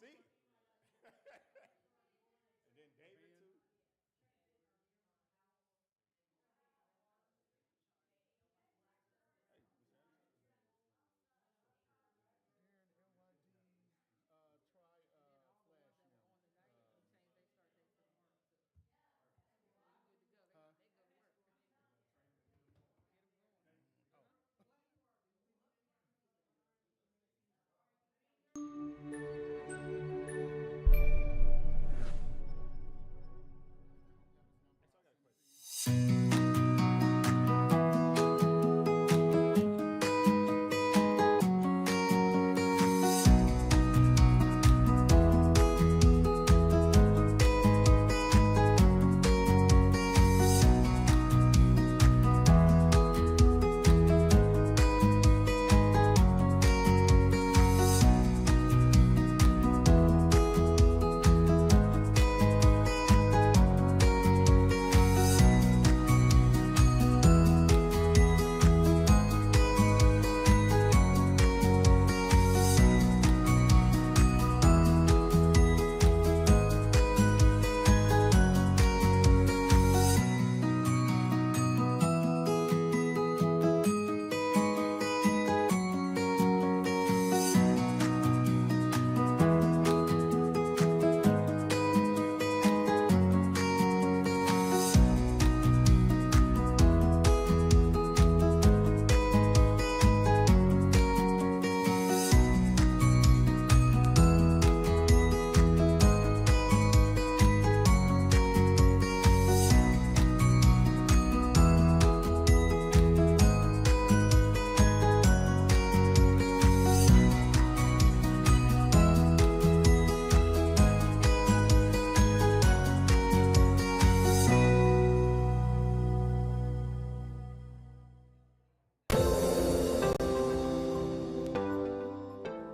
see. And then David, too.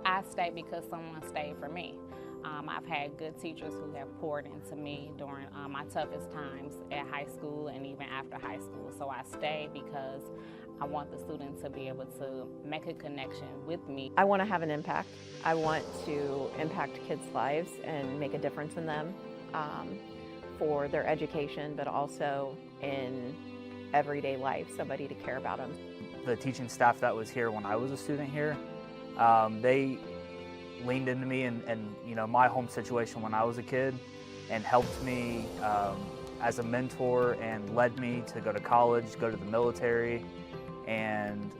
I stay because someone stayed for me. I've had good teachers who have poured into me during my toughest times at high school and even after high school. So I stay because I want the students to be able to make a connection with me. I want to have an impact. I want to impact kids' lives and make a difference in them for their education, but also in everyday life, somebody to care about them. The teaching staff that was here when I was a student here, they leaned into me and you know, my home situation when I was a kid and helped me as a mentor and led me to go to college, go to the military. And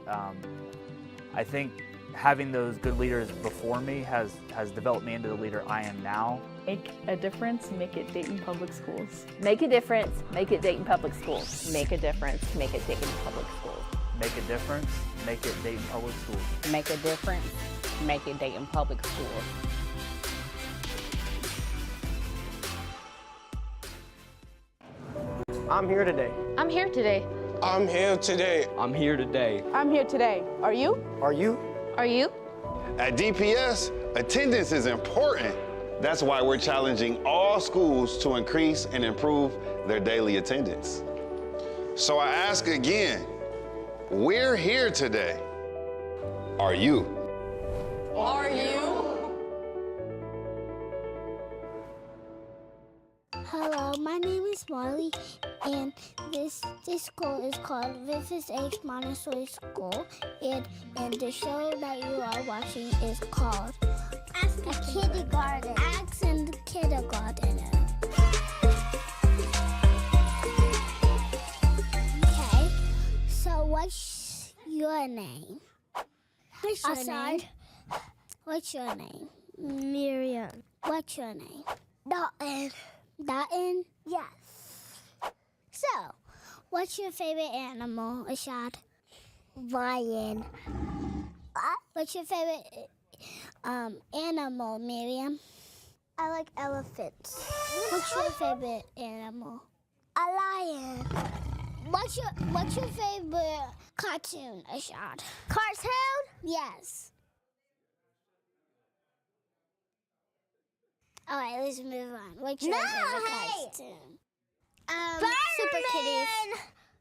I think having those good leaders before me has developed me into the leader I am now. Make a difference, make it Dayton Public Schools. Make a difference, make it Dayton Public Schools. Make a difference, make it Dayton Public Schools. Make a difference, make it Dayton Public Schools. Make a difference, make it Dayton Public Schools. I'm here today. I'm here today. I'm here today. I'm here today. I'm here today. Are you? Are you? Are you? At DPS, attendance is important. That's why we're challenging all schools to increase and improve their daily attendance. So I ask again, we're here today. Are you? Are you? Hello, my name is Marley, and this school is called Rufus H. Montessori School, and the show that you are watching is called Ask the Kindergarten. Ask in the Kindergartner. Okay, so what's your name? What's your name? What's your name? Miriam. What's your name? Dalton. Dalton? Yes. So, what's your favorite animal, Ashad? Lion. What's your favorite animal, Miriam? I like elephants. What's your favorite animal? A lion. What's your favorite cartoon, Ashad? Cartoon? Yes. All right, let's move on. What's your favorite cartoon? Super Kitties.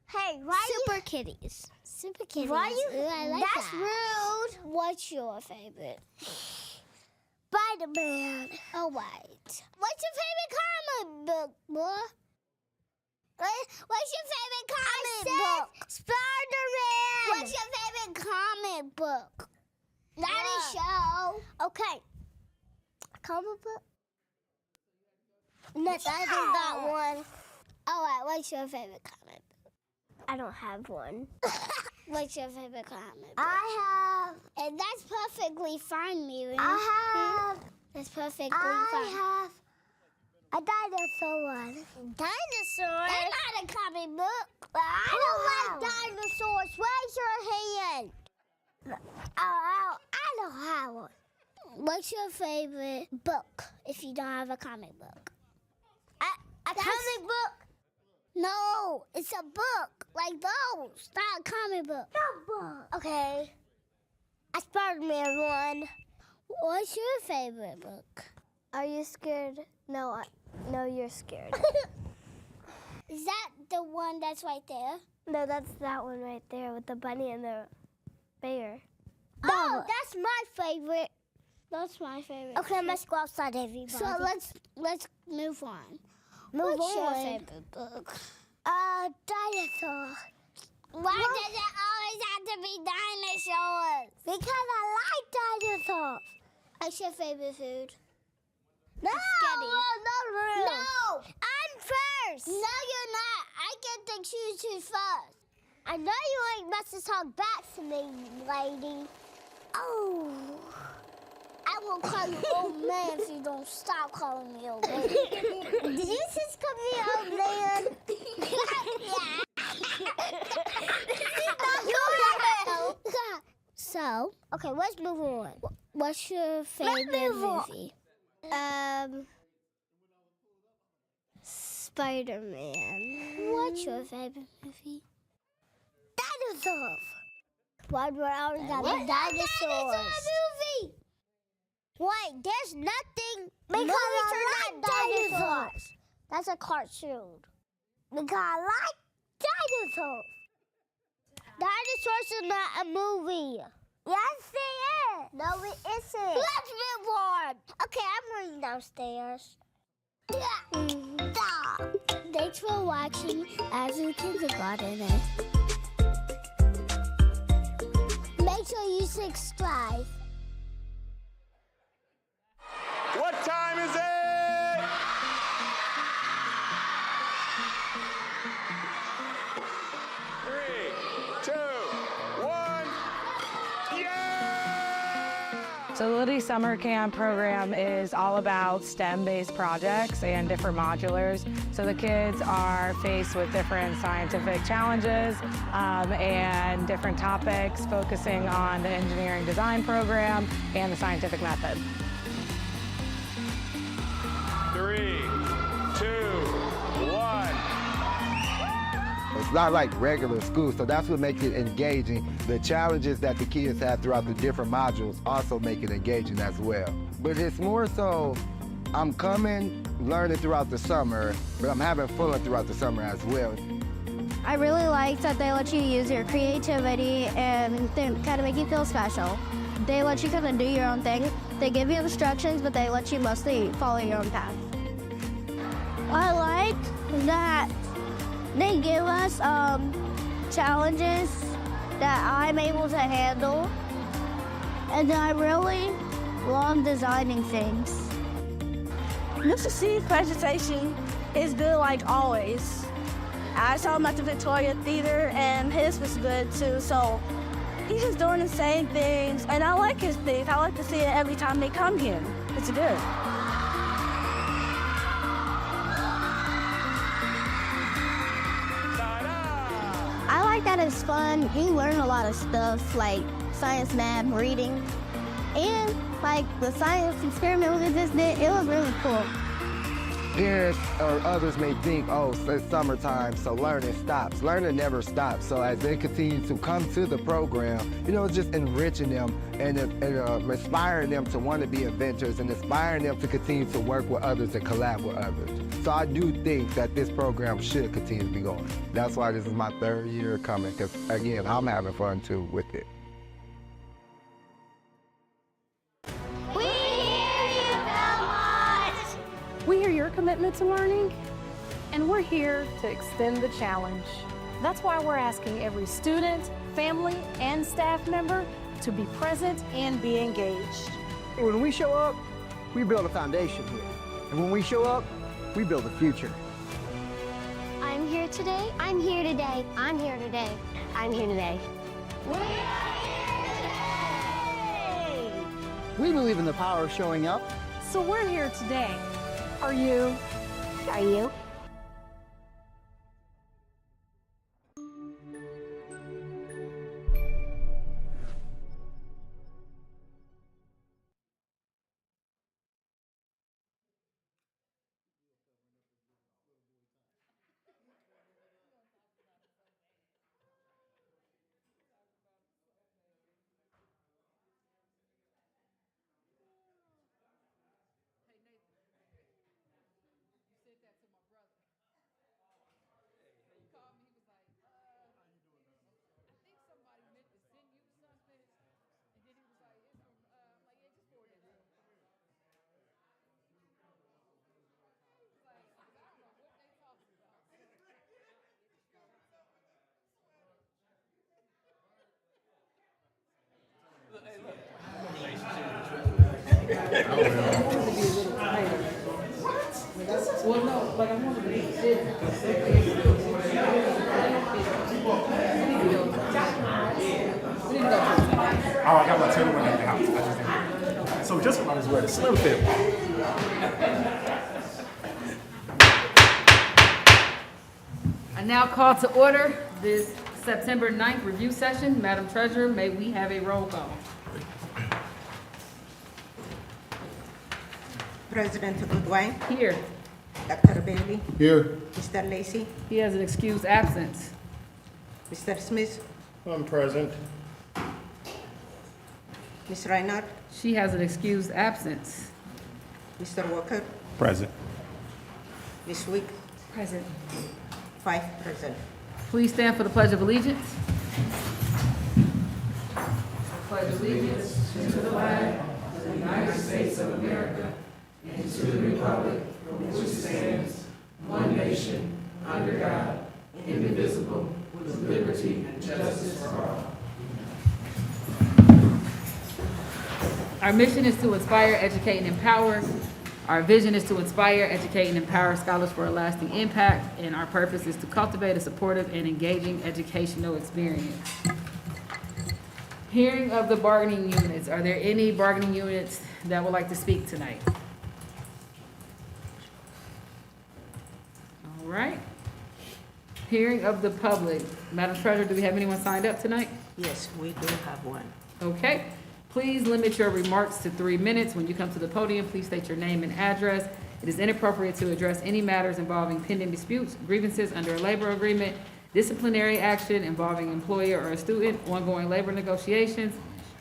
Hey, why Super Kitties. Super Kitties. Why you? Ooh, I like That's that. rude. What's your favorite? Spider-Man. All right. What's your favorite comic book, boy? What's your favorite comic book? Spider-Man. What's your favorite comic book? Not a show. Okay. Comic book? No, I don't got one. All right, what's your favorite comic book? I don't have one. What's your favorite comic book? I have. And that's perfectly fine, Miri. I have. That's perfectly fine. I have a dinosaur one. Dinosaur? That's not a comic book. I don't like dinosaurs. Raise your hand. I don't have one. What's your favorite book if you don't have a comic book? A comic book? No, it's a book like those, not a comic book. No book. Okay. A Spider-Man one. What's your favorite book? Are you scared? No, you're scared. Is that the one that's right there? No, that's that one right there with the bunny and the bear. Oh, that's my favorite. That's my favorite. Okay, let's go outside, everybody. So let's move on. What's your favorite book? Dinosaur. Why does it always have to be dinosaurs? Because I like dinosaurs. What's your favorite food? No, no, I'm first. No, you're not. I get to choose who's first. I know you ain't meant to talk back to me, lady. Oh. I will call you old man if you don't stop calling me old man. Did you just call me old man? Yeah. So, okay, let's move on. What's your favorite movie? Spider-Man. What's your favorite movie? Dinosaurs. Why do I always have the dinosaurs? Movie. Wait, there's nothing. Because I like dinosaurs. That's a cartoon. Because I like dinosaurs. Dinosaurs are not a movie. Yes, it is. No, it isn't. Let's move on. Okay, I'm going downstairs. Thanks for watching As a Kindergartener. Make sure you subscribe. What time is it? So the Liberty Summer Camp program is all about STEM-based projects and different modulars. So the kids are faced with different scientific challenges and different topics, focusing on the engineering design program and the scientific method. 3, 2, 1. It's not like regular school, so that's what makes it engaging. The challenges that the kids have throughout the different modules also make it engaging as well. But it's more so, I'm coming, learning throughout the summer, but I'm having fun throughout the summer as well. I really like that they let you use your creativity and they kind of make you feel special. They let you kind of do your own thing. They give you instructions, but they let you mostly follow your own path. I like that they give us challenges that I'm able to handle, and I really love designing things. Mr. C's presentation is good like always. I saw him at the Victoria Theater and his was good too, so he's just doing the same things, and I like his things. I like to see it every time they come here. It's good. I like that it's fun. You learn a lot of stuff like science, math, reading, and like the science experiment we just did, it was really cool. Parents or others may think, oh, it's summertime, so learning stops. Learning never stops. So as they continue to come to the program, you know, just enriching them and inspiring them to want to be inventors and inspiring them to continue to work with others and collab with others. So I do think that this program should continue to be going. That's why this is my 3rd year coming, because again, I'm having fun too with it. We hear you! our commitment to learning, and we're here to extend the challenge. That's why we're asking every student, family, and staff member to be present and be engaged. When we show up, we build a foundation here. And when we show up, we build a future. I'm here today. I'm here today. I'm here today. I'm here today. We believe in the power of showing up. So we're here today. Are you? Are you? Well, no, like I want to be. Oh, I got my tail one at the house. I just didn't. So just might as well the slim fit. I now call to order this September 9th review session. Madam Treasurer, may we have a roll call? President Goodwin. Here. Dr. Bailey. Here. Mr. Lacy. He has an excused absence. Mr. Smith. I'm present. Ms. Reinhardt. She has an excused absence. Mr. Walker. Present. Ms. Wick. Present. 5 present. Please stand for the Pledge of Allegiance. I pledge allegiance to the flag of the United States of America and to the republic for which it stands, one nation, under God, indivisible, with liberty and justice for all. Our mission is to inspire, educate, and empower. Our vision is to inspire, educate, and empower scholars for a lasting impact, and our purpose is to cultivate a supportive and engaging educational experience. Hearing of the bargaining units. Are there any bargaining units that would like to speak tonight? All right. Hearing of the public. Madam Treasurer, do we have anyone signed up tonight? Yes, we do have one. Okay. Please limit your remarks to 3 minutes. When you come to the podium, please state your name and address. It is inappropriate to address any matters involving pending disputes, grievances under a labor agreement, disciplinary action involving employer or a student, ongoing labor negotiations,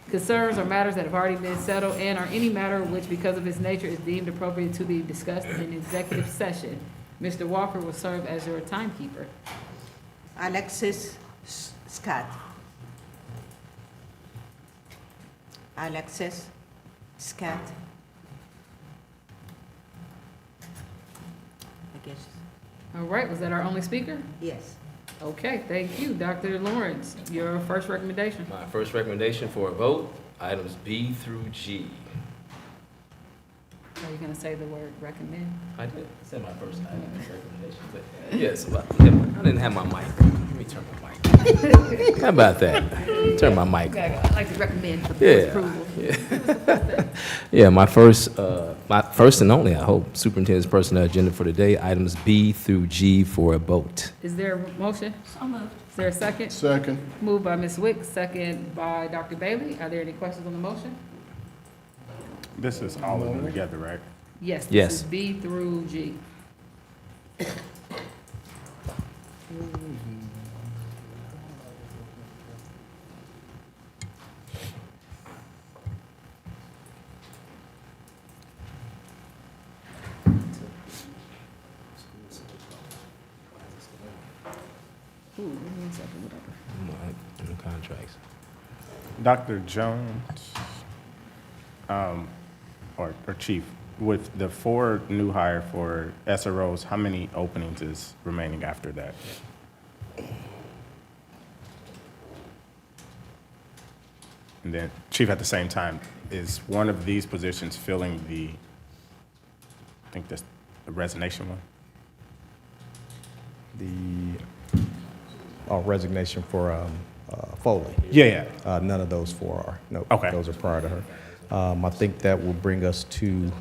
concerns or matters that have already been settled, and or any matter which, because of its nature, is deemed appropriate to be discussed in executive session. Mr. Walker will serve as your timekeeper. Alexis Scott. Alexis Scott. I guess. All right, was that our only speaker? Yes. Okay, thank you. Dr. Lawrence, your first recommendation. My first recommendation for a vote, items B through G. Are you going to say the word recommend? I did say my first item recommendation, but yes, I didn't have my mic. Let me turn my mic. How about that? Turn my mic on. I'd like to recommend for the approval. Yeah. Yeah, my first and only, I hope, superintendent's personnel agenda for today, items B through G for a vote. Is there a motion? So moved. Is there a second? Second. Moved by Ms. Wick, second by Dr. Bailey. Are there any questions on the motion? This is all of them together, right? Yes. Yes. This is B through G. Contracts. Dr. Jones, or Chief, with the 4 new hire for SROs, how many openings is remaining after that? And then, Chief, at the same time, is one of these positions filling the, I think that's the resignation one? The resignation for Foley. Yeah. None of those 4 are. No, Okay. Those are prior to her. I think that will bring us to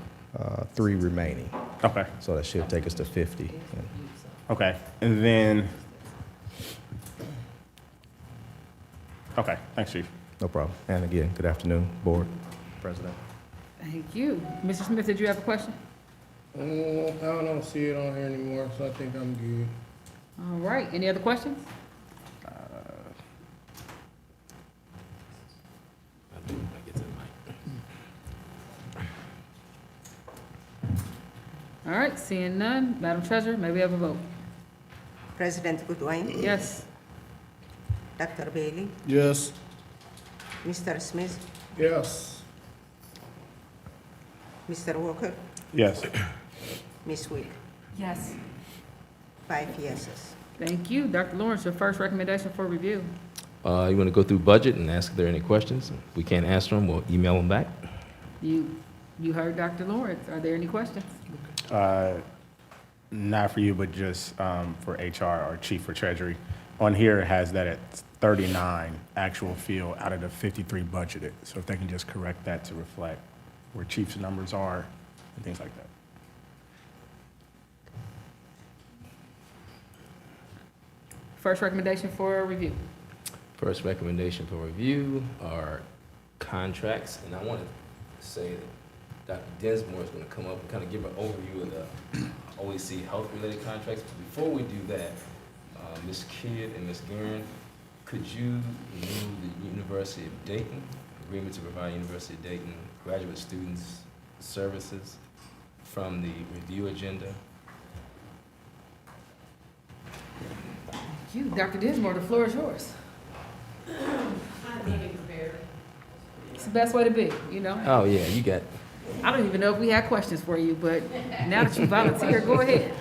3 remaining. Okay. So that should take us to 50. Okay, and then, okay, thanks, Chief. No problem. And again, good afternoon, Board, President. Thank you. Mr. Smith, did you have a question? I don't see it on here anymore, so I think I'm good. All right, any other questions? All right, seeing none, Madam Treasurer, may we have a vote? President Goodwin? Yes. Dr. Bailey? Yes. Mr. Smith? Yes. Mr. Walker? Yes. Ms. Wick? Yes. 5 yeses. Thank you. Dr. Lawrence, your first recommendation for review. You want to go through budget and ask if there are any questions? If we can't answer them, we'll email them back. You heard Dr. Lawrence. Are there any questions? Not for you, but just for HR or Chief for Treasury. On here, it has that at 39 actual field out of the 53 budgeted. So if they can just correct that to reflect where Chief's numbers are and things like that. First recommendation for review. First recommendation for review are contracts, and I want to say that Dr. Densmore is going to come up and kind of give an overview of the OEC health-related contracts. But before we do that, Ms. Kidd and Ms. Guerin, could you remove the University of Dayton agreement to provide University of Dayton graduate students services from the review agenda? Thank you. Dr. Densmore, the floor is yours. It's the best way to be, you know? Oh, yeah, you got. I don't even know if we had questions for you, but now that you volunteered, go ahead.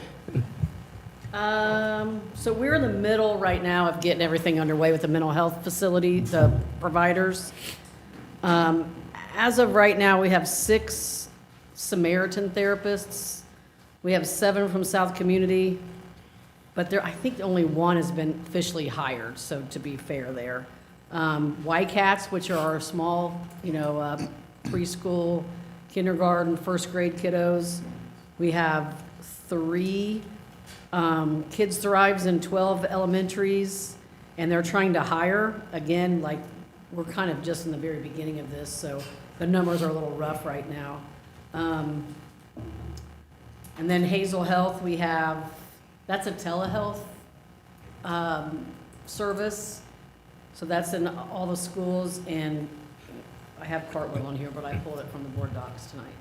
So we're in the middle right now of getting everything underway with the mental health facility, the providers. As of right now, we have 6 Samaritan therapists. We have 7 from South Community, but I think only 1 has been officially hired, so to be fair there. YCATs, which are our small, preschool, kindergarten, first grade kiddos. We have 3 Kids Thrives in 12 elementaries, and they're trying to hire. Again, like, we're kind of just in the very beginning of this, so the numbers are a little rough right now. And then Hazel Health, we have, that's a telehealth service. So that's in all the schools, and I have Cartwheel on here, but I pulled it from the board docs tonight.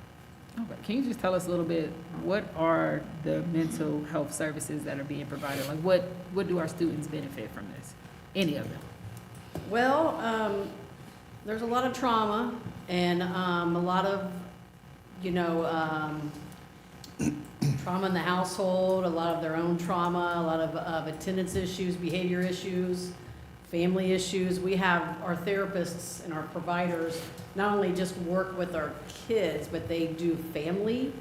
Okay, can you just tell us a little bit, what are the mental health services that are being provided? Like, what do our students benefit from this? Any of them? Well, there's a lot of trauma and a lot of, trauma in the household, a lot of their own trauma, a lot of attendance issues, behavior issues, family issues. We have our therapists and our providers not only just work with our kids, but they do family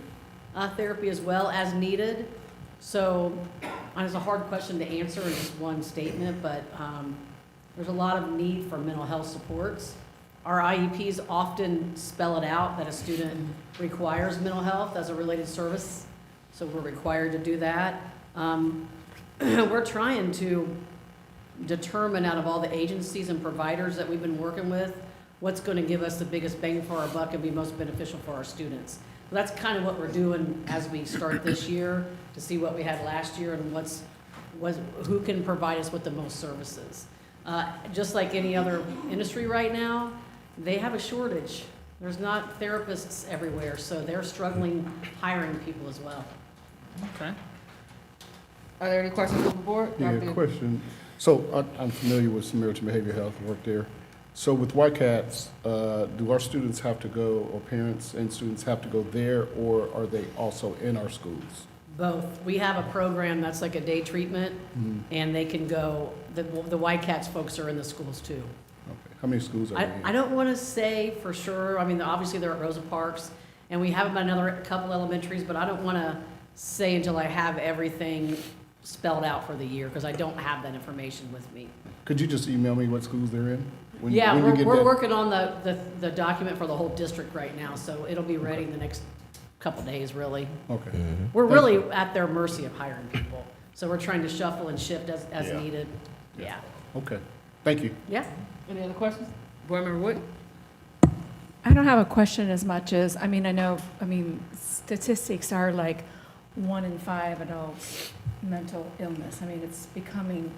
therapy as well as needed. So it's a hard question to answer in just one statement, but there's a lot of need for mental health supports. Our IEPs often spell it out that a student requires mental health as a related service, so we're required to do that. We're trying to determine out of all the agencies and providers that we've been working with, what's going to give us the biggest bang for our buck and be most beneficial for our students. So that's kind of what we're doing as we start this year, to see what we had last year and who can provide us with the most services. Just like any other industry right now, they have a shortage. There's not therapists everywhere, so they're struggling hiring people as well. Okay. Are there any questions from the board? Yeah, Dr. question. So I'm familiar with Samaritan Behavior Health, work there. So with YCATS, do our students have to go, or parents and students have to go there, or are they also in our schools? Both. We have a program that's like a day treatment, and they can go, the YCATS folks are in the schools too. Okay. How many schools are there? I don't want to say for sure. I mean, obviously they're at Rosa Parks, and we have about another couple elementaries, but I don't want to say until I have everything spelled out for the year, because I don't have that information with me. Could you just email me what schools they're in? When you get we're that? working on the document for the whole district right now, so it'll be ready in the next couple days, really. Okay. We're really at their mercy of hiring people, so we're trying to shuffle and shift as Yeah. needed. Yeah. Okay. Thank you. Yeah. Any other questions? Board Member Wood? I don't have a question as much as, I know, statistics are like 1 in 5 adults mental illness. It's becoming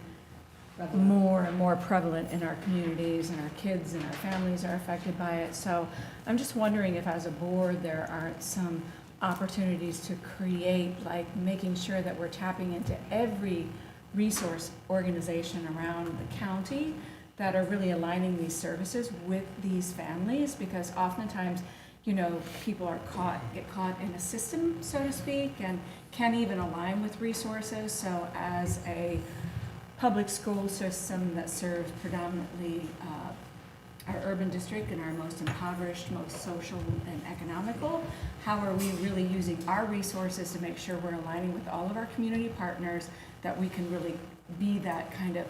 more and more prevalent in our communities, and our kids and our families are affected by it. So I'm just wondering if as a board there aren't some opportunities to create, like making sure that we're tapping into every resource organization around the county that are really aligning these services with these families, because oftentimes, people get caught in a system, so to speak, and can't even align with resources. So as a public school system that serves predominantly our urban district and our most impoverished, most social and economical, how are we really using our resources to make sure we're aligning with all of our community partners, that we can really be that kind of,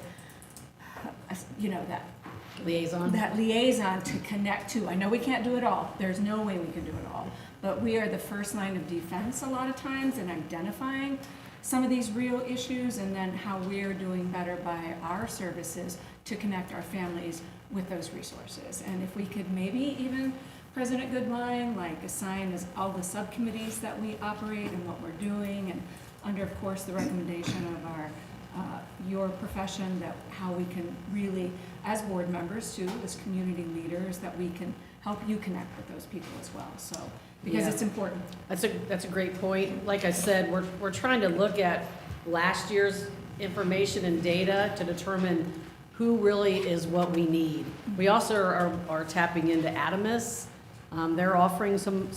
that liaison to connect to. I know we can't do it all. There's no way we can do it all. But we are the first line of defense a lot of times in identifying some of these real issues, and then how we're doing better by our services to connect our families with those resources. And if we could maybe even, President Goodwine, assign as all the subcommittees that we operate and what we're doing, and under, of course, the recommendation of our your profession, that how we can really, as board members too, as community leaders, that we can help you connect with those people as well. So, because it's important. That's a great point. Like I said, we're trying to look at last year's information and data to determine who really is what we need. We also are tapping into Adamus. They're offering some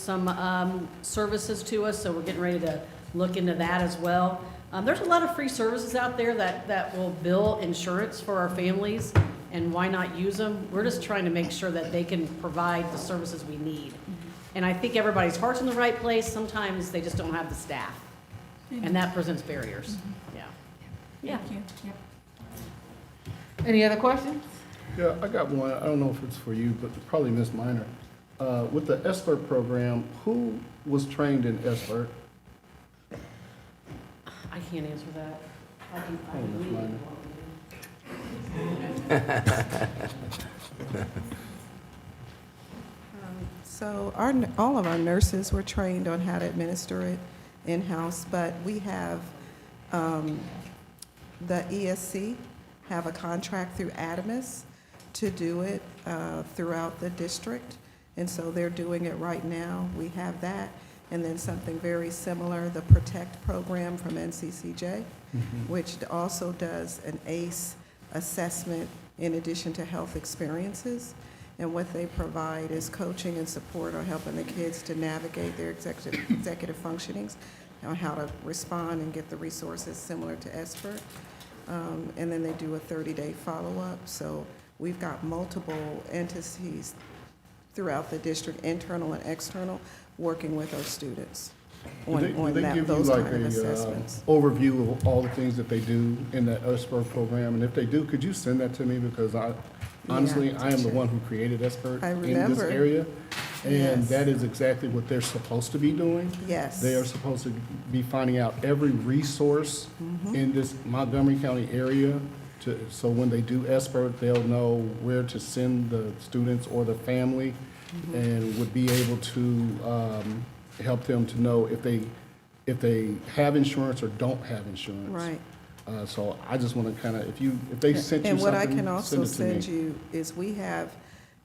services to us, so we're getting ready to look into that as well. There's a lot of free services out there that will bill insurance for our families, and why not use them? We're just trying to make sure that they can provide the services we need. And I think everybody's heart's in the right place. Sometimes they just don't have the staff, and that presents barriers. Yeah. Thank you. Yep. Any other questions? Yeah, I got one. I don't know if it's for you, but probably Ms. Minor. With the SBIRT program, who was trained in SBIRT? I can't answer that. I can So all of our nurses were trained on how to administer it in-house, but we have the ESC have a contract through Adamus to do it throughout the district, and so they're doing it right now. We have that, and then something very similar, the PROTECT program from NCCJ, which also does an ACE assessment in addition to health experiences. And what they provide is coaching and support on helping the kids to navigate their executive functionings, on how to respond and get the resources similar to SBIRT. And then they do a 30-day follow-up. So we've got multiple entities throughout the district, internal and external, working with our students on those kind of assessments. Overview of all the things that they do in that SBIRT program? And if they do, could you send that to me? Because honestly, I am the one who created SBIRT in this area. And that is exactly what they're supposed to be doing. Yes. They are supposed to be finding out every resource in this Montgomery County area. So when they do SBIRT, they'll know where to send the students or the family, and would be able to help them to know if they have insurance or don't have insurance. Right. So I just want to kind of, if they sent you something, and what I can also send it send you is we have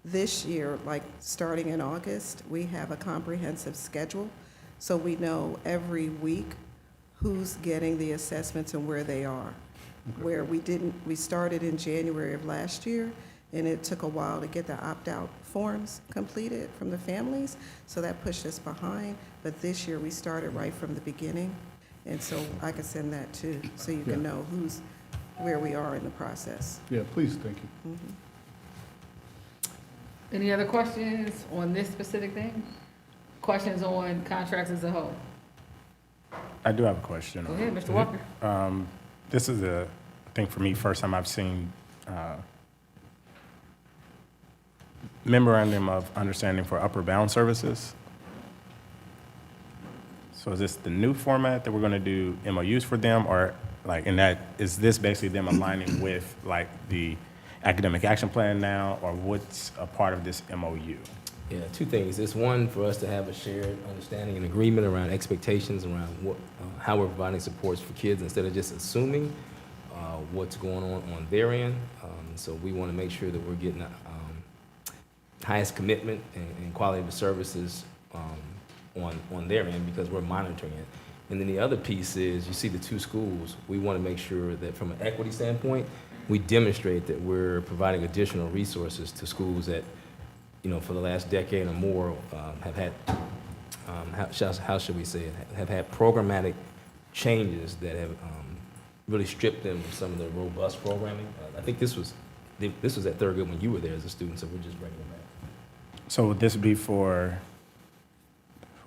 this year, like starting in August, we have a comprehensive schedule. So we know every week who's getting the assessments and where they are. Where we started in January of last year, and it took a while to get the opt-out forms completed from the families, so that pushed us behind. But this year, we started right from the beginning, and so I can send that too, so you can know where we are in the process. Yeah, please, thank you. Any other questions on this specific thing? Questions on contracts as a whole? I do have a question. Go ahead, Mr. Walker. This is I think for me, first time I've seen memorandum of understanding for upper bound services. So is this the new format that we're going to do MOUs for them, or like is this basically them aligning with like the academic action plan now, or what's a part of this MOU? Yeah, two things. It's one, for us to have a shared understanding and agreement around expectations around how we're providing supports for kids instead of just assuming what's going on their end. So we want to make sure that we're getting the highest commitment and quality of the services on their end, because we're monitoring it. And then the other piece is, you see the two schools, we want to make sure that from an equity standpoint, we demonstrate that we're providing additional resources to schools that, for the last decade or more, have had, how should we say it, have had programmatic changes that have really stripped them of some of the robust programming. I think this was at Thurgood when you were there as a student, so we're just bringing it back. So would this be for,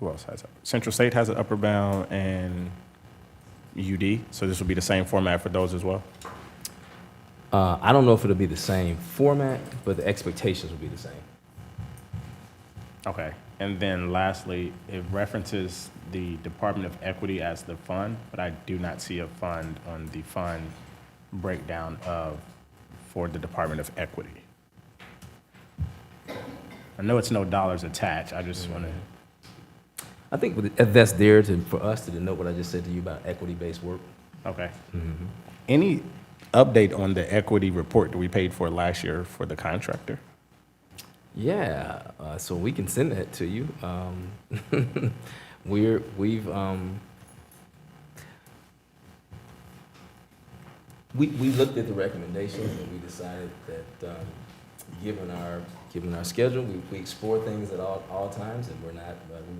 who else has it? Central State has an upper bound, and UD, so this will be the same format for those as well? I don't know if it'll be the same format, but the expectations will be the same. Okay, and then lastly, it references the Department of Equity as the fund, but I do not see a fund on the fund breakdown for the Department of Equity. I know it's no dollars attached, I just want to. I think that's there for us to denote what I just said to you about equity-based work. Okay. Any update on the equity report that we paid for last year for the contractor? Yeah, so we can send that to you. We looked at the recommendations and we decided that given our schedule, we explore things at all times, and we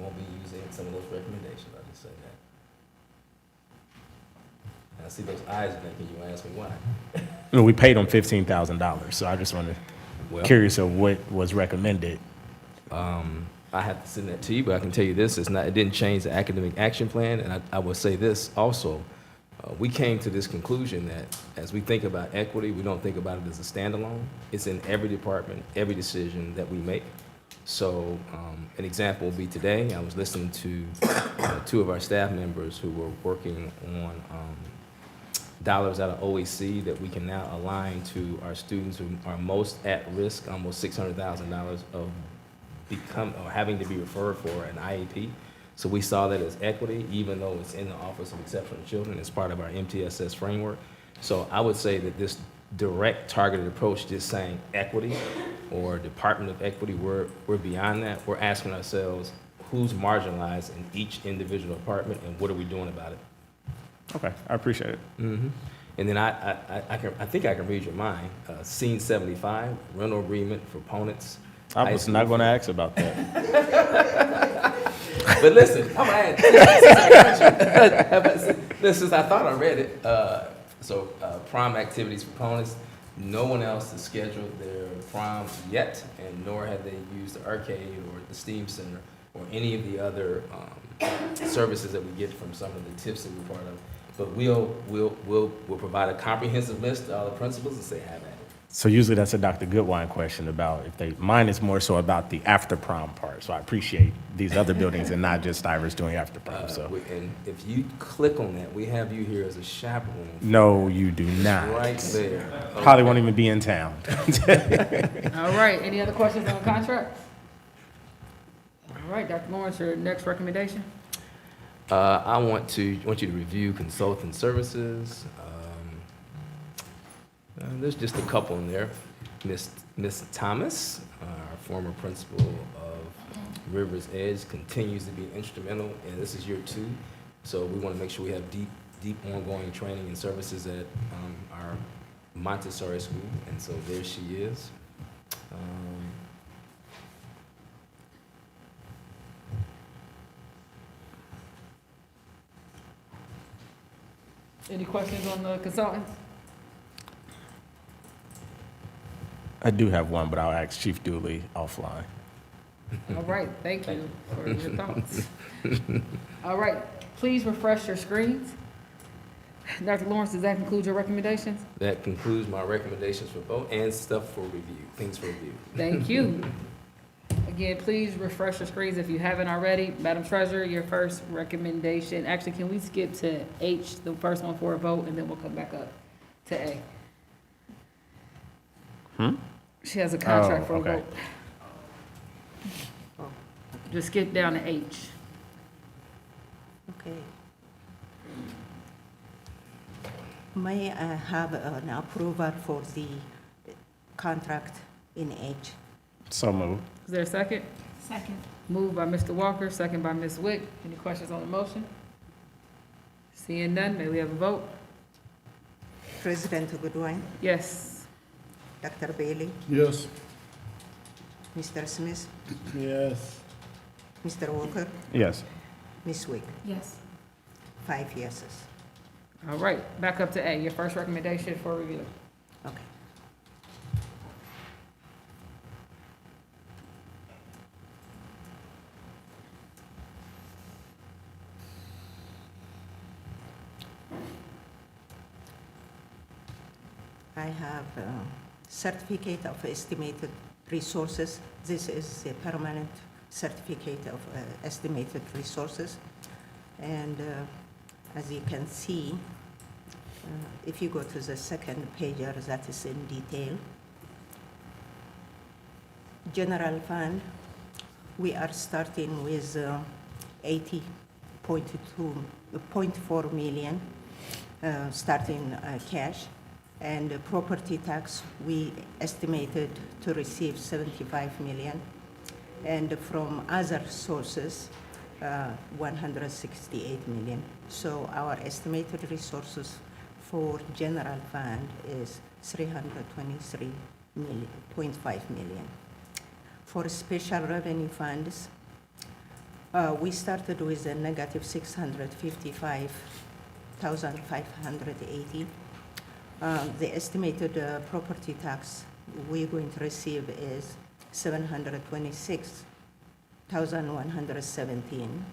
won't be using some of those recommendations. I'll just say that. And I see those eyes blinking. You ask me why? We paid them $15,000, so I just wanted. Curious of what was recommended. I have to send that to you, but I can tell you this: it didn't change the academic action plan. And I will say this also: we came to this conclusion that as we think about equity, we don't think about it as a standalone. It's in every department, every decision that we make. So an example will be today. I was listening to two of our staff members who were working on dollars out of OEC that we can now align to our students who are most at risk, almost $600,000 of having to be referred for an IEP. So we saw that as equity, even though it's in the Office of Exceptional Children. It's part of our MTSS framework. So I would say that this direct targeted approach, just saying equity or Department of Equity, we're beyond that. We're asking ourselves, who's marginalized in each individual department and what are we doing about it? Okay, I appreciate it. And then I think I can read your mind. Scene 75, rental agreement for opponents. I was not going to ask about that. But listen, I'm going to add. Listen, I thought I read it. So prom activities for opponents. No one else has scheduled their prom yet, and nor have they used the arcade or the STEAM Center or any of the other services that we get from some of the tips that we're part of. But we'll provide a comprehensive list to all the principals and say, have at it. So usually that's a Dr. Goodwine question about mine is more so about the after prom part. So I appreciate these other buildings and not just Stivers doing after prom. And if you click on that, we have you here as a chaperone. No, you do not. Right there. Probably won't even be in town. All right, any other questions on the contract? All right, Dr. Lawrence, your next recommendation? I want you to review consulting services. There's just a couple in there. Miss Thomas, our former principal of Rivers Edge, continues to be instrumental, and this is year 2. So we want to make sure we have deep ongoing training and services at our Montessori school, and so there she is. Any questions on the consultants? I do have one, but I'll ask Chief Dooley offline. All right, thank you for your thoughts. All right, please refresh your screens. Dr. Lawrence, does that conclude your recommendations? That concludes my recommendations for vote and stuff for review, things for review. Thank you. Again, please refresh your screens if you haven't already. Madam Treasurer, your first recommendation, actually, can we skip to H, the first one for a vote, and then we'll come back up to A? She has a contract for a okay. vote. Just skip down to H. Okay. May I have an approval for the contract in H? So moved. Is there a second? Second. Moved by Mr. Walker, second by Ms. Wick. Any questions on the motion? Seeing none, may we have a vote? President Goodwin, Yes. Dr. Bailey, Yes. Mr. Smith, Yes. Mr. Walker, Yes. Ms. Wick. Yes. 5 yeses. All right, back up to A, your first recommendation for review. Okay. I have a certificate of estimated resources. This is a permanent certificate of estimated resources. And as you can see, if you go to the second page, that is in detail. General fund, we are starting with 80.4 million starting cash. And property tax, we estimated to receive 75 million. And from other sources, 168 million. So our estimated resources for general fund is 323.5 million. For special revenue funds, we started with a negative 655,580. The estimated property tax we're going to receive is 726,117,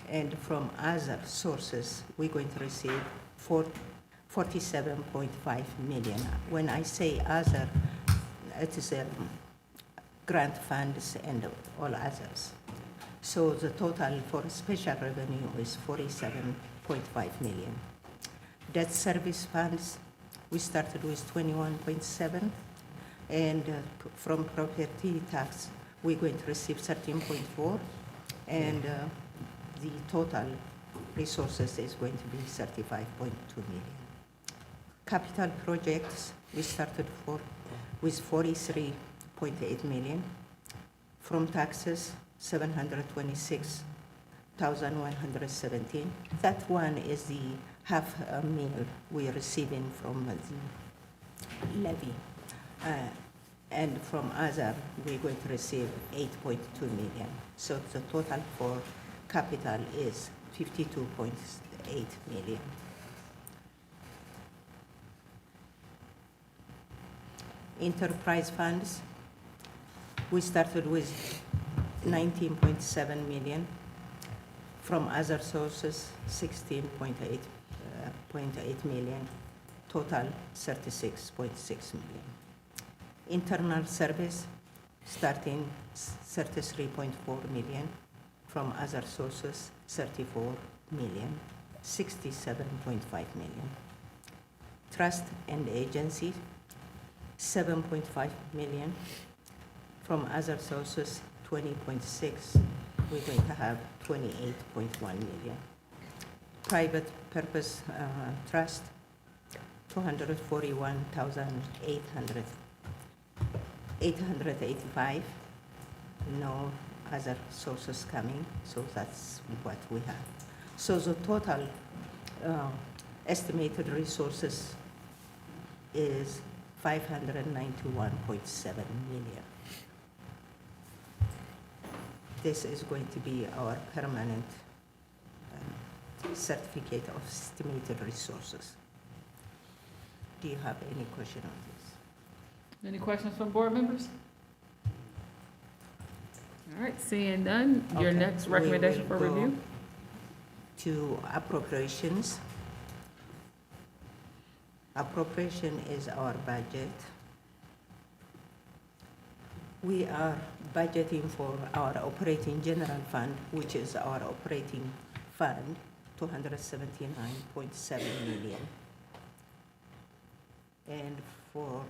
and from other sources we're going to receive 47.5 million. When I say other, it is grant funds and all others. So the total for special revenue is 47.5 million. Debt service funds, we started with 21.7, and from property tax, we're going to receive 13.4, and the total resources is going to be 35.2 million. Capital projects, we started with 43.8 million. From taxes, 726,117. That one is the half a meal we are receiving from the levy. And from other, we're going to receive 8.2 million. So the total for capital is 52.8 million. Enterprise funds, we started with 19.7 million. From other sources, 16.8 million. Total 36.6 million. Internal service, starting 33.4 million. From other sources, 34 million, 67.5 million. Trust and agency, 7.5 million. From other sources, 20.6. We're going to have 28.1 million. Private purpose trust, 241,885. No other sources coming, so that's what we have. So the total estimated resources is 591.7 million. This is going to be our permanent certificate of estimated resources. Do you have any question on this? Any questions from board members? All right, seeing none, your Okay. next We recommendation for will go review? To appropriations. Appropriation is our budget. We are budgeting for our operating general fund, which is our operating fund, 279.7 million. And for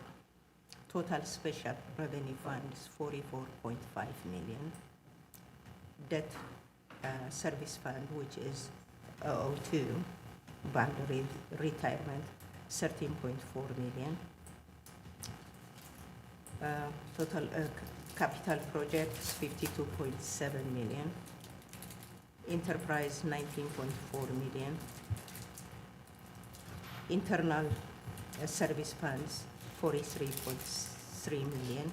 total special revenue funds, 44.5 million. Debt service fund, which is 002, bond retirement, 13.4 million. Total capital projects, 52.7 million. Enterprise, 19.4 million. Internal service funds, 43.3 million.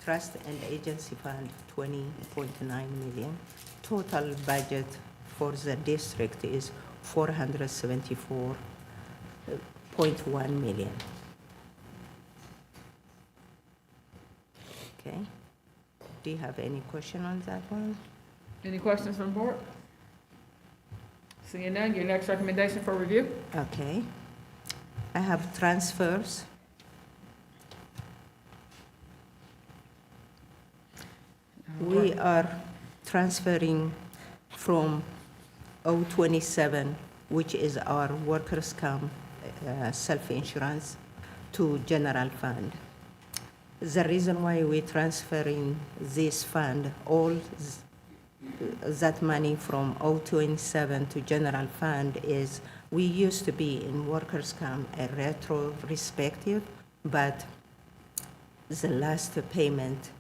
Trust and agency fund, 20.9 million. Total budget for the district is 474.1 million. Okay. Do you have any question on that one? Any questions from board? Seeing none, your next recommendation for review? Okay. I have transfers. We are transferring from 027, which is our workers' comp self-insurance, to general fund. The reason why we're transferring this fund, all that money from 027 to general fund, is we used to be in workers' comp a retrospective, but the last payment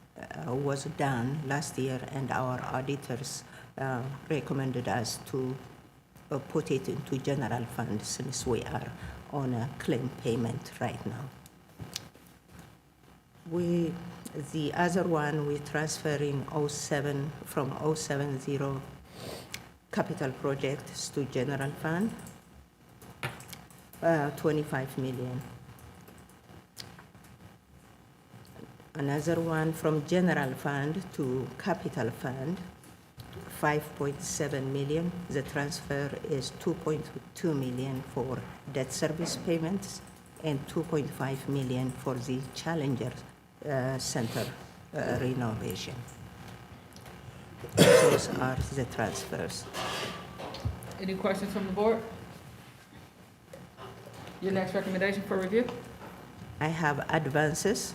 was done last year, and our auditors recommended us to put it into general fund since we are on a claim payment right now. The other one, we transferring 07 from 070 capital projects to general fund, 25 million. Another one from general fund to capital fund, 5.7 million. The transfer is 2.2 million for debt service payments and 2.5 million for the Challenger Center renovation. Those are the transfers. Any questions from the board? Your next recommendation for review? I have advances.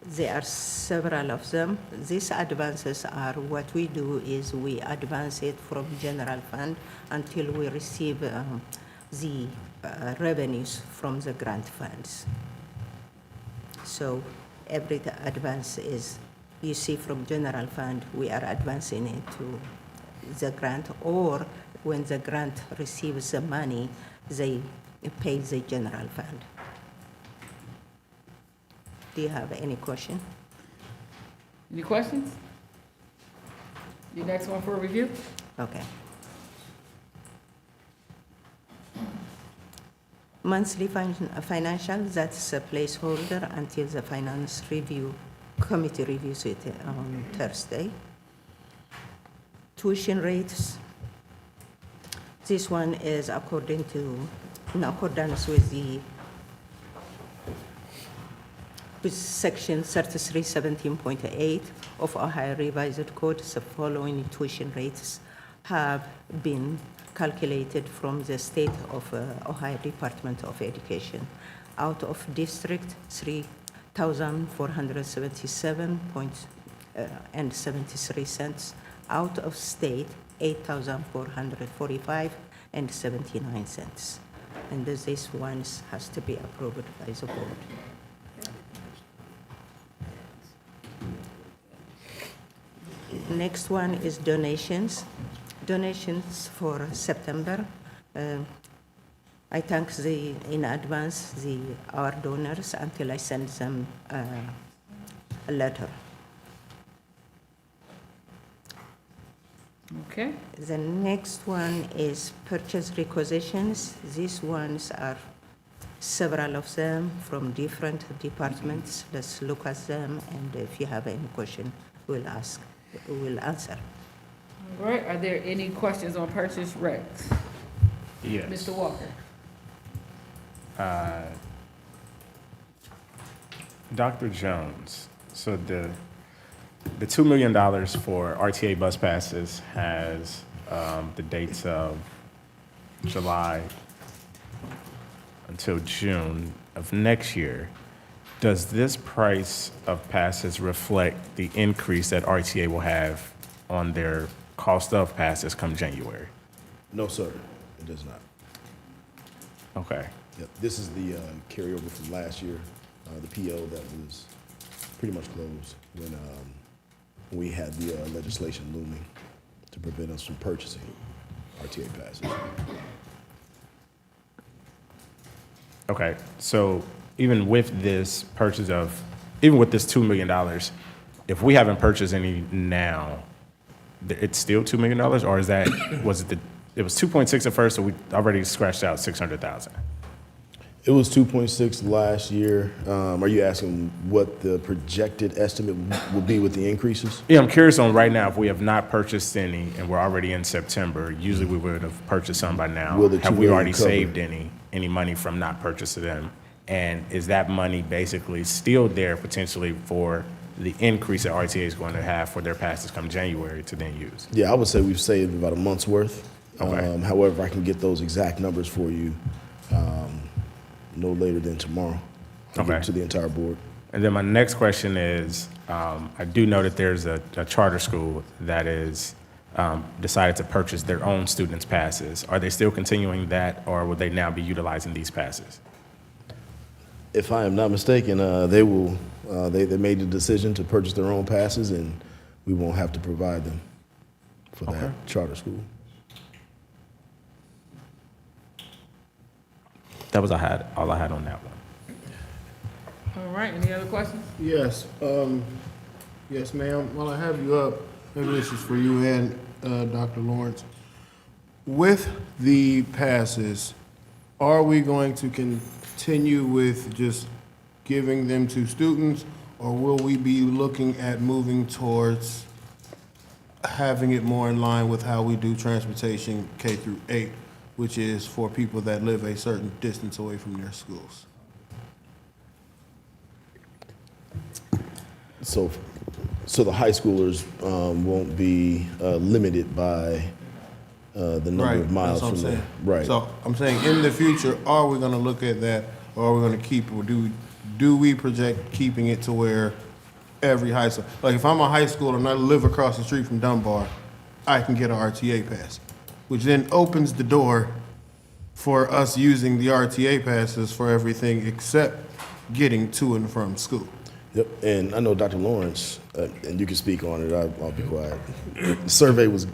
There are several of them. These advances are, what we do is we advance it from general fund until we receive the revenues from the grant funds. So every advance is, you see from general fund, we are advancing it to the grant, or when the grant receives the money, they pay the general fund. Do you have any question? Any questions? Your next one for review? Okay. Monthly financial, that's a placeholder until the finance review committee reviews it on Thursday. Tuition rates. This one is in accordance with section 3317.8 of Ohio Revised Code. The following tuition rates have been calculated from the state of Ohio Department of Education. Out of district, 3,477.73 cents. Out of state, 8,445.79 cents. And this one has to be approved by the board. Next one is donations. Donations for September. I thank in advance our donors until I send them a letter. Okay. The next one is purchase requisitions. These ones are several of them from different departments. Let's look at them, and if you have any question, we'll answer. All right, are there any questions on purchase recs? Yes. Mr. Walker? Dr. Jones, so the $2 million for RTA bus passes has the dates of July until June of next year. Does this price of passes reflect the increase that RTA will have on their cost of passes come January? No, sir, it does not. Okay. Yep. This is the carryover from last year, the PO that was pretty much closed when we had the legislation looming to prevent us from purchasing RTA passes. Okay, so even with this purchase of, even with this $2 million, if we haven't purchased any now, it's still $2 million, or is that, it was 2.6 at first, so we already scratched out 600,000? It was 2.6 last year. Are you asking what the projected estimate will be with the increases? Yeah, I'm curious on right now, if we have not purchased any and we're already in September, usually we would have purchased some by now. Will the Have $2 we million already cover? saved any money from not purchasing them? And is that money basically still there potentially for the increase that RTA is going to have for their passes come January to then use? Yeah, I would say we've saved about a month's worth. Okay. However, I can get those exact numbers for you no later than tomorrow. I'll give it to the entire board. And then my next question is, I do know that there's a charter school that is decided to purchase their own students' passes. Are they still continuing that, or will they now be utilizing these passes? If I am not mistaken, they will. They made the decision to purchase their own passes, and we won't have to provide them for that charter school. That was all I had on that one. All right, any other questions? Yes, yes, ma'am. While I have you up, maybe this is for you and Dr. Lawrence. With the passes, are we going to continue with just giving them to students, or will we be looking at moving towards having it more in line with how we do transportation K through 8, which is for people that live a certain distance away from their schools? So the high schoolers won't be limited by the number of miles that's what from I'm there. saying. Right. So I'm saying in the future, are we gonna look at that, or are we gonna keep, or do we project keeping it to where every high school, like if I'm a high schooler and I live across the street from Dunbar, I can get an RTA pass, which then opens the door for us using the RTA passes for everything except getting to and from school. Yep, and I know Dr. Lawrence, and you can speak on it, I'll be quiet. The survey was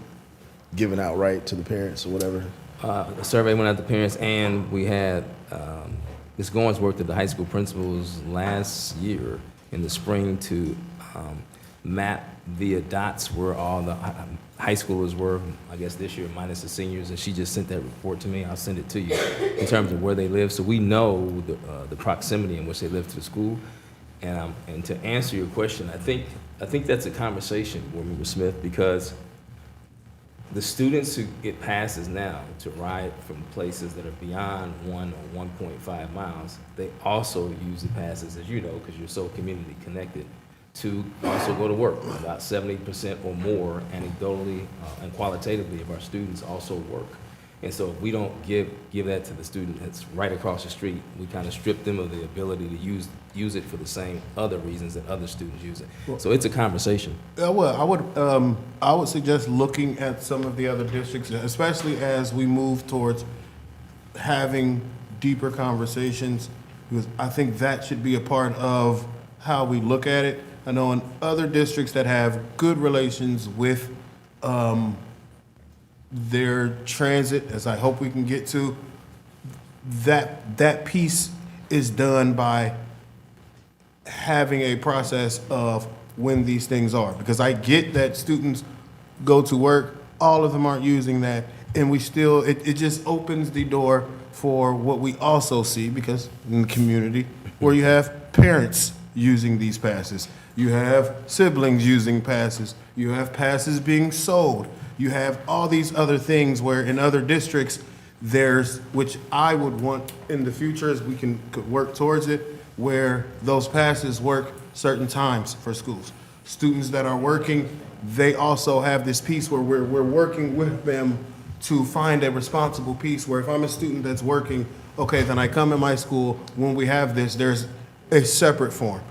given out, right, to the parents or whatever? The survey went out to parents, and we had Ms. Goins worked at the high school principals last year in the spring to map via dots where all the high schoolers were, I guess this year minus the seniors, and she just sent that report to me. I'll send it to you in terms of where they live, so we know the proximity in which they live to the school. And to answer your question, I think that's a conversation, Board Member Smith, because the students who get passes now to ride from places that are beyond 1 or 1.5 miles, they also use the passes, as you know, because you're so community connected, to also go to work. About 70% or more anecdotally and qualitatively of our students also work. And so if we don't give that to the student that's right across the street, we kind of strip them of the ability to use it for the same other reasons that other students use it. So it's a conversation. Well, I would suggest looking at some of the other districts, especially as we move towards having deeper conversations, because I think that should be a part of how we look at it. I know in other districts that have good relations with their transit, as I hope we can get to, that piece is done by having a process of when these things are. Because I get that students go to work all of them aren't using that, and we still, it just opens the door for what we also see, because in the community, where you have parents using these passes, you have siblings using passes, you have passes being sold, you have all these other things where in other districts, there's, which I would want in the future as we could work towards it, where those passes work certain times for schools. Students that are working, they also have this piece where we're working with them to find a responsible piece where if I'm a student that's working, okay, then I come in my school, when we have this, there's a separate form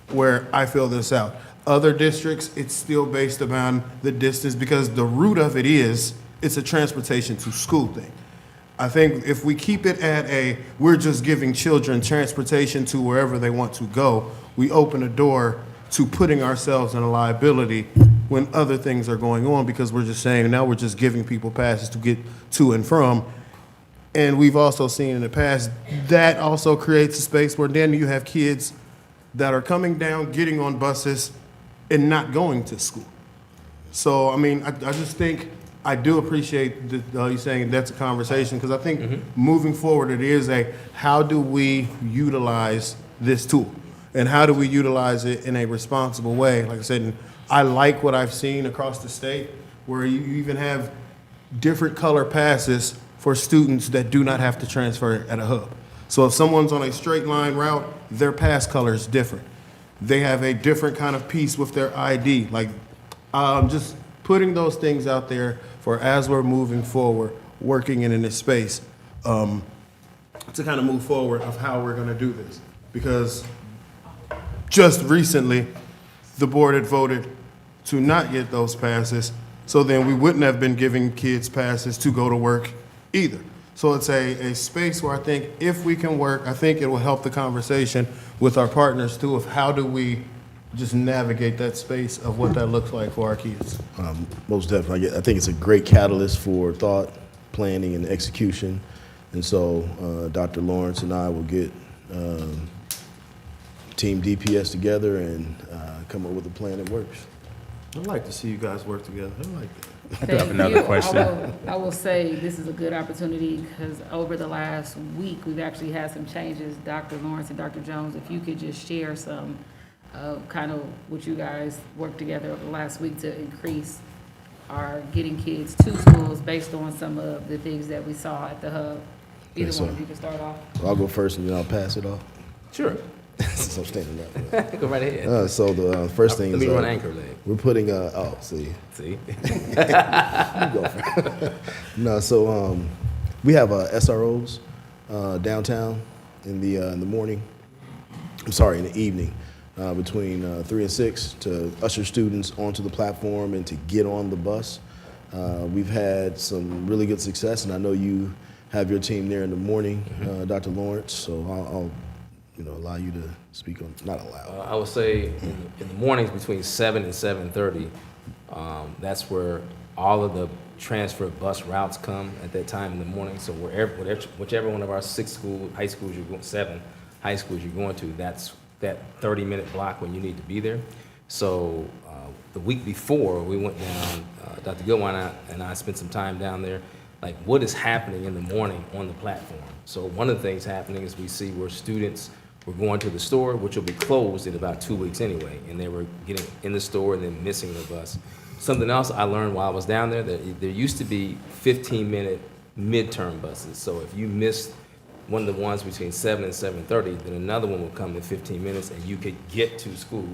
where I fill this out. Other districts, it's still based upon the distance because the root of it is, it's a transportation to school thing. I think if we keep it at we're just giving children transportation to wherever they want to go, we open a door to putting ourselves in a liability when other things are going on because we're just saying now we're just giving people passes to get to and from. And we've also seen in the past that also creates a space where then you have kids that are coming down, getting on buses, and not going to school. So, I mean, I just think I do appreciate you saying that's a conversation because I think moving forward it is how do we utilize this tool? And how do we utilize it in a responsible way? Like I said, I like what I've seen across the state where you even have different color passes for students that do not have to transfer at a hub. So if someone's on a straight line route, their pass color is different. They have a different kind of piece with their ID. Like, just putting those things out there for as we're moving forward, working in this space, to kind of move forward of how we're gonna do this. Because just recently, the board had voted to not get those passes, so then we wouldn't have been giving kids passes to go to work either. So it's a space where I think if we can work, I think it will help the conversation with our partners too of how do we just navigate that space of what that looks like for our kids. Most definitely. I think it's a great catalyst for thought, planning, and execution. And so Dr. Lawrence and I will get Team DPS together and come up with a plan that works. I'd like to see you guys work together. I like that. I do have another question. I will say this is a good opportunity because over the last week, we've actually had some changes. Dr. Lawrence and Dr. Jones, if you could just share some kind of what you guys worked together over the last week to increase our getting kids to schools based on some of the things that we saw at the hub. Either one of you can start off. I'll go first and then I'll pass it off. Sure. Since I'm standing up. Go right ahead. So the first thing Let is me run anchor leg. we're putting see. See? You go first. No, so we have SROs downtown in the morning. I'm sorry, in the evening, between 3 and 6 to usher students onto the platform and to get on the bus. We've had some really good success, and I know you have your team there in the morning, Dr. Lawrence. So I'll allow you to speak on, not allow. I would say in the mornings between 7 and 7:30, that's where all of the transfer bus routes come at that time in the morning. So whichever one of our 7 high schools you're going to, that's that 30-minute block when you need to be there. So the week before, we went down, Dr. Goodwine and I spent some time down there, like what is happening in the morning on the platform. So one of the things happening is we see where students were going to the store, which will be closed in about 2 weeks anyway, and they were getting in the store and then missing the bus. Something else I learned while I was down there, that there used to be 15-minute midterm buses. So if you missed one of the ones between 7 and 7:30, then another one would come in 15 minutes and you could get to school.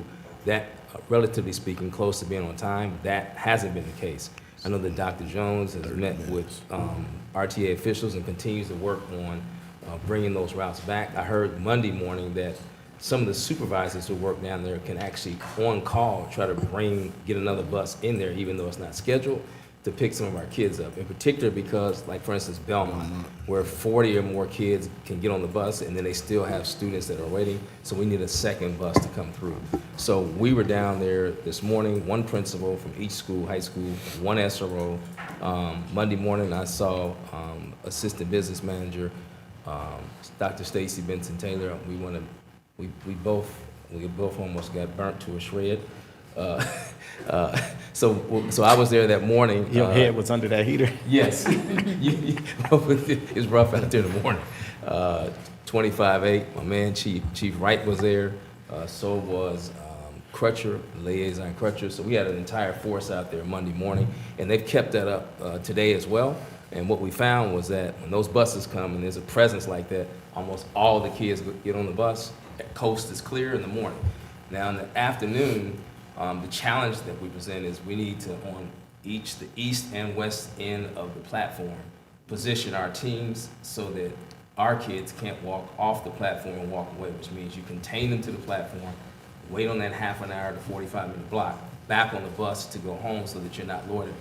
That, relatively speaking, close to being on time, that hasn't been the case. I know that Dr. Jones has met with RTA officials and continues to work on bringing those routes back. I heard Monday morning that some of the supervisors who work down there can actually, on call, try to get another bus in there, even though it's not scheduled, to pick some of our kids up. In particular because, like for instance, Belmont, where 40 or more kids can get on the bus and then they still have students that are waiting, so we need a second bus to come through. So we were down there this morning, one principal from each school, high school, one SRO. Monday morning I saw assistant business manager, Dr. Stacy Benson Taylor. We both almost got burnt to a shred. So I was there that morning. Your head was under that heater? Yes. It's rough out there in the morning. 25-8, my man Chief Wright was there. So was Crutcher, Liaison Crutcher. So we had an entire force out there Monday morning, and they've kept that up today as well. And what we found was that when those buses come and there's a presence like that, almost all the kids get on the bus. Coast is clear in the morning. Now in the afternoon, the challenge that we present is we need to, on the east and west end of the platform, position our teams so that our kids can't walk off the platform and walk away, which means you contain them to the platform, wait on that half an hour to 45-minute block, back on the bus to go home so that you're not loitering.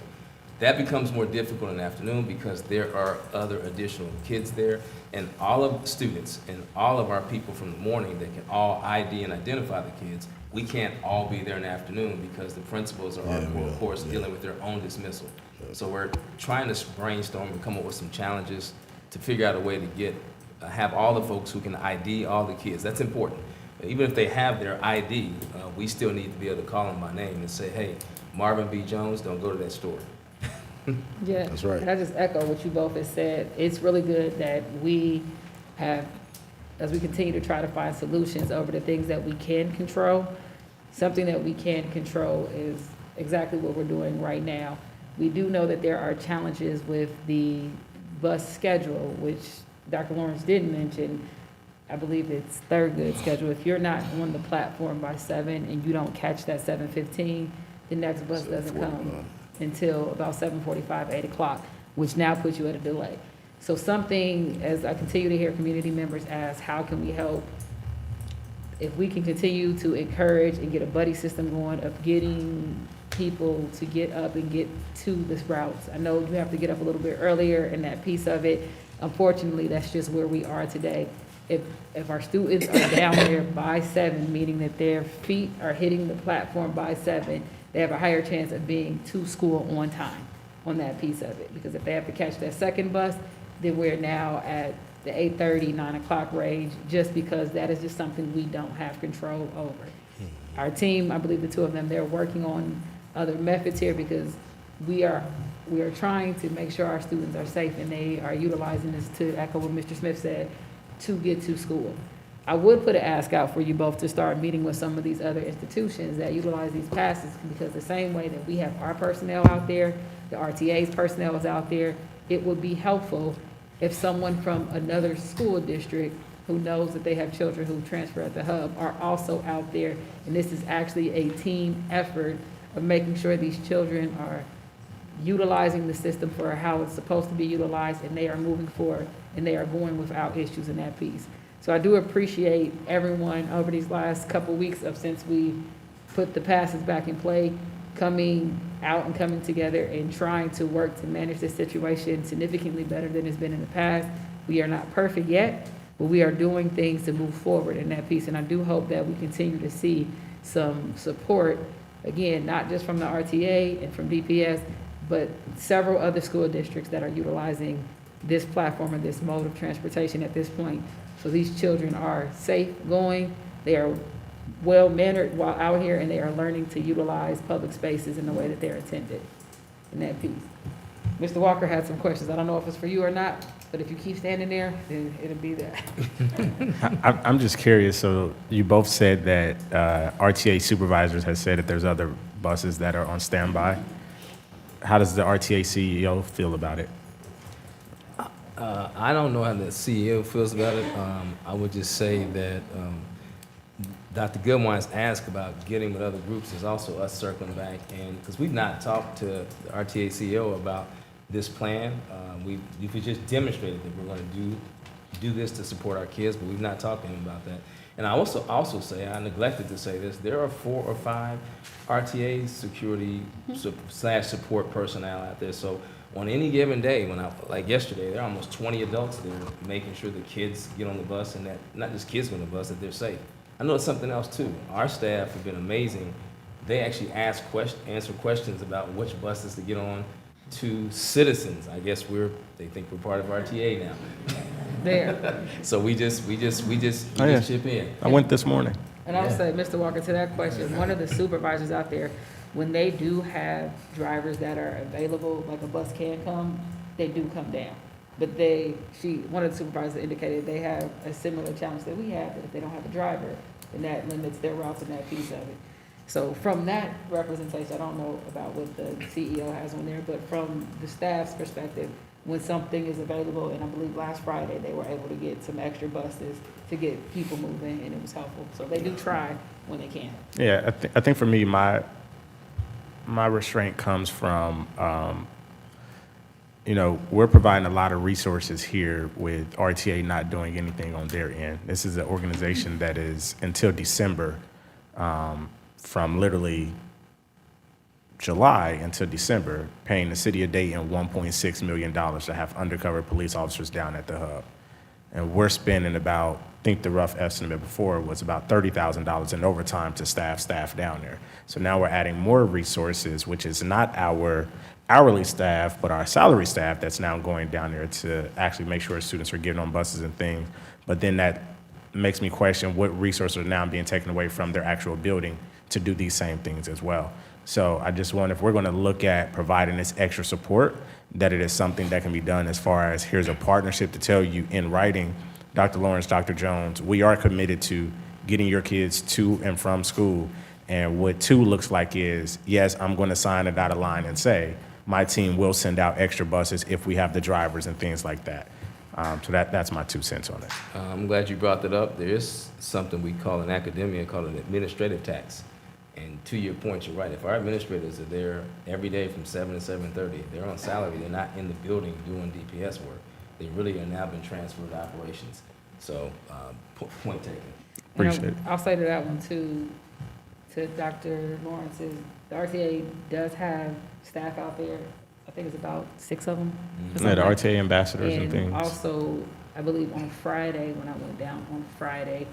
That becomes more difficult in the afternoon because there are other additional kids there, and all of the students and all of our people from the morning that can all ID and identify the kids, we can't all be there in the afternoon because the principals are, of course, dealing with their own dismissal. So we're trying to brainstorm and come up with some challenges to figure out a way to have all the folks who can ID all the kids. That's important. Even if they have their ID, we still need to be able to call them by name and say, hey, Marvin B. Jones, don't go to that store. Yeah, that's right. And I just echo what you both have said. It's really good that we have, as we continue to try to find solutions over the things that we can control, something that we can control is exactly what we're doing right now. We do know that there are challenges with the bus schedule, which Dr. Lawrence did mention. I believe it's Thurgood schedule. If you're not on the platform by 7 and you don't catch that 7:15, the next bus doesn't come until about 7:45, 8 o'clock, which now puts you at a delay. So something, as I continue to hear community members ask, how can we help? If we can continue to encourage and get a buddy system going of getting people to get up and get to this routes. I know you have to get up a little bit earlier and that piece of it. Unfortunately, that's just where we are today. If our students are down there by 7, meaning that their feet are hitting the platform by 7, they have a higher chance of being to school on time on that piece of it. Because if they have to catch that second bus, then we're now at the 8:30, 9 o'clock range, just because that is just something we don't have control over. Our team, I believe the two of them, they're working on other methods here because we are trying to make sure our students are safe, and they are utilizing this, to echo what Mr. Smith said, to get to school. I would put an ask out for you both to start meeting with some of these other institutions that utilize these passes, because the same way that we have our personnel out there, the RTA's personnel is out there, it would be helpful if someone from another school district who knows that they have children who transfer at the hub are also out there. And this is actually a team effort of making sure these children are utilizing the system for how it's supposed to be utilized, and they are moving forward and they are going without issues in that piece. So I do appreciate everyone over these last couple weeks of since we put the passes back in play, coming out and coming together and trying to work to manage this situation significantly better than it's been in the past. We are not perfect yet, but we are doing things to move forward in that piece. And I do hope that we continue to see some support, again, not just from the RTA and from DPS, but several other school districts that are utilizing this platform and this mode of transportation at this point. So these children are safe going, they are well-mannered while out here, and they are learning to utilize public spaces in the way that they're attended in that piece. Mr. Walker had some questions. I don't know if it's for you or not, but if you keep standing there, then it'll be there. I'm just curious, so you both said that RTA supervisors have said that there's other buses that are on standby. How does the RTA CEO feel about it? I don't know how the CEO feels about it. I would just say that Dr. Goodwine's asked about getting with other groups is also us circling back, and because we've not talked to the RTA CEO about this plan. We just demonstrated that we're going to do this to support our kids, but we've not talked to him about that. And I also say, I neglected to say this, there are 4 or 5 RTA security / support personnel out there. So on any given day, like yesterday, there are almost 20 adults there making sure the kids get on the bus, and that not just kids get on the bus, that they're safe. I know it's something else too. Our staff have been amazing. They actually answer questions about which buses to get on to citizens. I guess they think we're part of RTA now. There. So we just Oh, yeah. chip in. I went this morning. And I would say, Mr. Walker, to that question, one of the supervisors out there, when they do have drivers that are available, like a bus can come, they do come down. But one of the supervisors indicated they have a similar challenge that we have, that if they don't have a driver, then that limits their routes and that piece of it. So from that representation, I don't know about what the CEO has on there, but from the staff's perspective, when something is available, and I believe last Friday, they were able to get some extra buses to get people moving, and it was helpful. So they do try when they can. Yeah, I think for me, my restraint comes from, we're providing a lot of resources here with RTA not doing anything on their end. This is an organization that is, until December, from literally July until December, paying the city of Dayton $1.6 million to have undercover police officers down at the hub. And we're spending about, I think the rough estimate before was about $30,000 in overtime to staff down there. So now we're adding more resources, which is not our hourly staff, but our salary staff that's now going down there to actually make sure students are getting on buses and things. But then that makes me question what resources are now being taken away from their actual building to do these same things as well. So I just wonder if we're going to look at providing this extra support, that it is something that can be done as far as here's a partnership to tell you in writing, Dr. Lawrence, Dr. Jones, we are committed to getting your kids to and from school. And what 2 looks like is, yes, I'm going to sign a dotted line and say, my team will send out extra buses if we have the drivers and things like that. So that's my 2 cents on it. I'm glad you brought that up. There is something we call in academia called an administrative tax. And to your point, you're right. If our administrators are there every day from 7 to 7:30, they're on salary, they're not in the building doing DPS work. They really are now been transferred to operations. So, point taken. Appreciate it. I'll say to that one too, to Dr. Lawrence, is the RTA does have staff out there. I think it's about 6 of them. Yeah, the RTA ambassadors and things. Also, I believe on Friday, when I went down on Friday,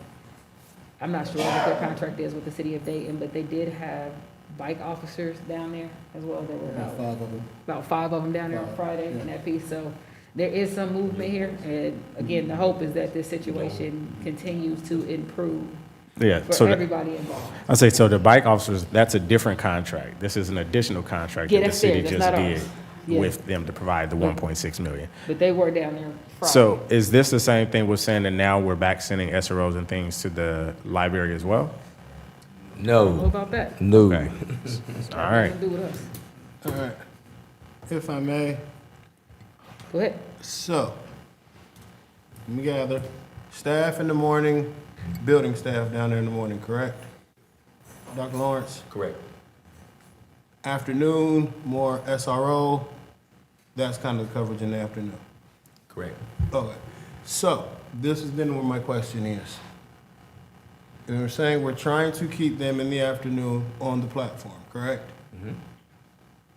I'm not sure what their contract is with the city of Dayton, but they did have bike officers down there as well. There were about 5 of them down there on Friday in that piece. So there is some movement here. And again, the hope is that this situation continues to improve for everybody involved. I say, so the bike officers, that's a different contract. This is an additional contract that the city just did with them to provide the $1.6 million. But they were down there Friday. So is this the same thing we're saying that now we're back sending SROs and things to the library as well? No. What about that? No. Okay. All right. Do with us. All right. If I may. Go ahead. So, let me gather. Staff in the morning, building staff down there in the morning, correct? Dr. Lawrence? Correct. Afternoon, more SRO. That's kind of the coverage in the afternoon. Correct. Okay. So, this is then where my question is. And we're saying we're trying to keep them in the afternoon on the platform, correct? Mm-hmm.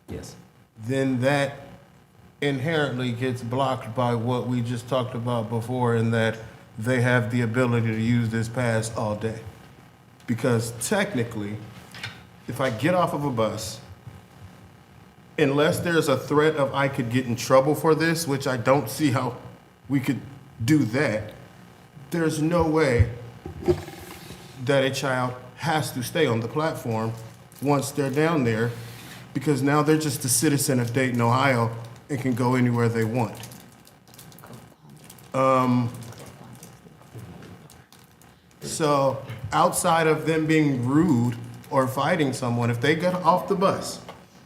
Yes. Then that inherently gets blocked by what we just talked about before, in that they have the ability to use this pass all day. Because technically, if I get off of a bus, unless there's a threat of I could get in trouble for this, which I don't see how we could do that, there's no way that a child has to stay on the platform once they're down there, because now they're just a citizen of Dayton, Ohio, and can go anywhere they want. So outside of them being rude or fighting someone, if they got off the bus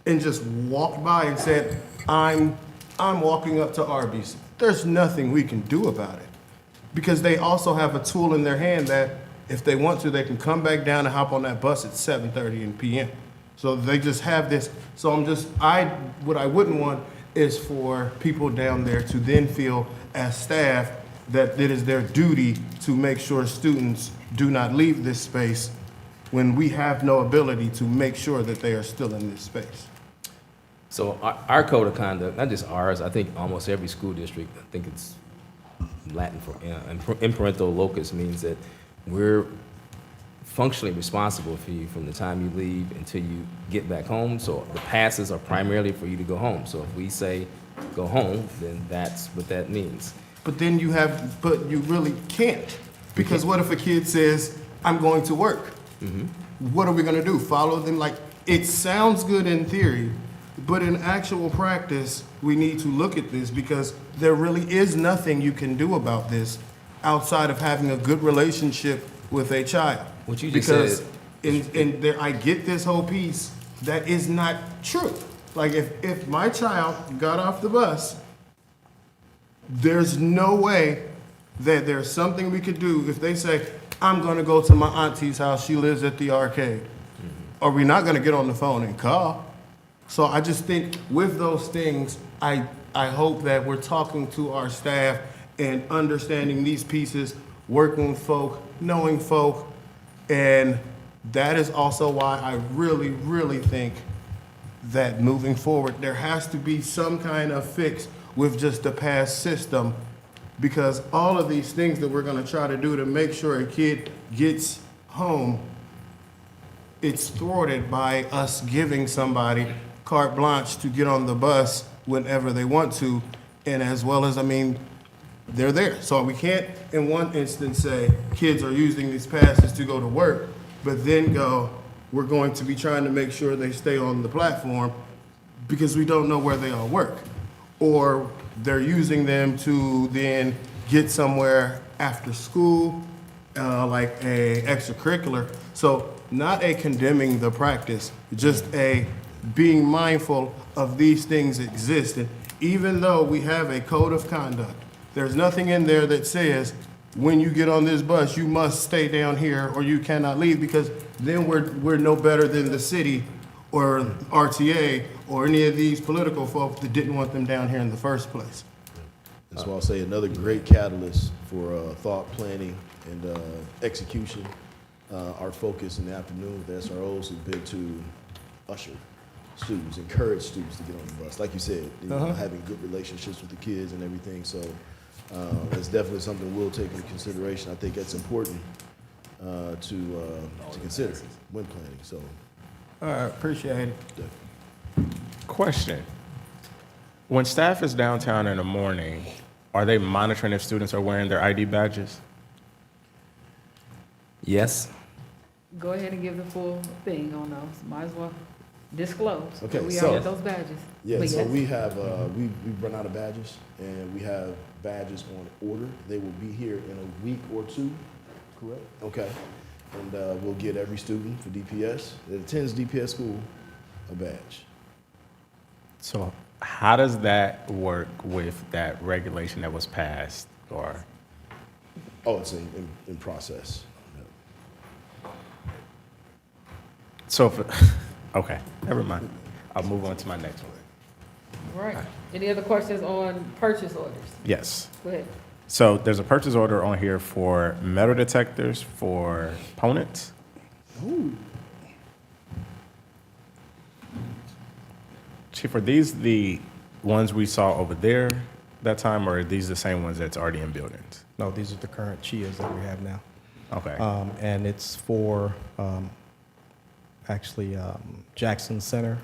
and just walked by and said, I'm walking up to Arby's, there's nothing we can do about it. Because they also have a tool in their hand that if they want to, they can come back down and hop on that bus at 7:30 p.m. So they just have this. So what I wouldn't want is for people down there to then feel as staff that it is their duty to make sure students do not leave this space when we have no ability to make sure that they are still in this space. So our code of conduct, not just ours, I think almost every school district, I think it's Latin for imparential locus, means that we're functionally responsible for you from the time you leave until you get back home. So the passes are primarily for you to go home. So if we say go home, then that's what that means. But then you really can't. Because what if a kid says, I'm going to work. What are we gonna do? Follow them? Like, it sounds good in theory, but in actual practice, we need to look at this because there really is nothing you can do about this outside of having a good relationship with a child. What you just because said. in there, I get this whole piece that is not true. Like if my child got off the bus, there's no way that there's something we could do if they say, I'm gonna go to my auntie's house, she lives at the arcade. Are we not gonna get on the phone and call? So I just think with those things, I hope that we're talking to our staff and understanding these pieces, working with folk, knowing folk, and that is also why I really, really think that moving forward, there has to be some kind of fix with just the past system, because all of these things that we're gonna try to do to make sure a kid gets home, it's thwarted by us giving somebody carte blanche to get on the bus whenever they want to, and as well as, I mean, they're there. So we can't, in one instance, say kids are using these passes to go to work, but then go, we're going to be trying to make sure they stay on the platform because we don't know where they all work. Or they're using them to then get somewhere after school, like a extracurricular. So not a condemning the practice, just a being mindful of these things exist. And even though we have a code of conduct, there's nothing in there that says when you get on this bus, you must stay down here or you cannot leave, because then we're no better than the city or RTA or any of these political folks that didn't want them down here in the first place. That's why I'll say another great catalyst for thought planning and execution. Our focus in the afternoon with the SROs has been to usher students, encourage students to get on the bus. Like you said, you know, having good relationships with the kids and everything. So that's definitely something we'll take into consideration. I think that's important to consider when planning. So, all right, appreciate it. Question. When staff is downtown in the morning, are they monitoring if students are wearing their ID badges? Yes. Go ahead and give the full thing on those. Might as well disclose. Okay, We so- are with those badges. yeah, But so yes. we have, we've run out of badges, and we have badges on order. They will be here in a week or two, correct? Okay. And we'll get every student for DPS that attends DPS school a badge. So how does that work with that regulation that was passed, or? Oh, it's in process. So, okay, never mind. I'll move on to my next one. All right. Any other questions on purchase orders? Yes. Go ahead. So there's a purchase order on here for metal detectors for opponents. Chief, are these the ones we saw over there that time, or are these the same ones that's already in buildings? No, these are the current CHIAs that we have now. Okay. And it's for actually Jackson Center.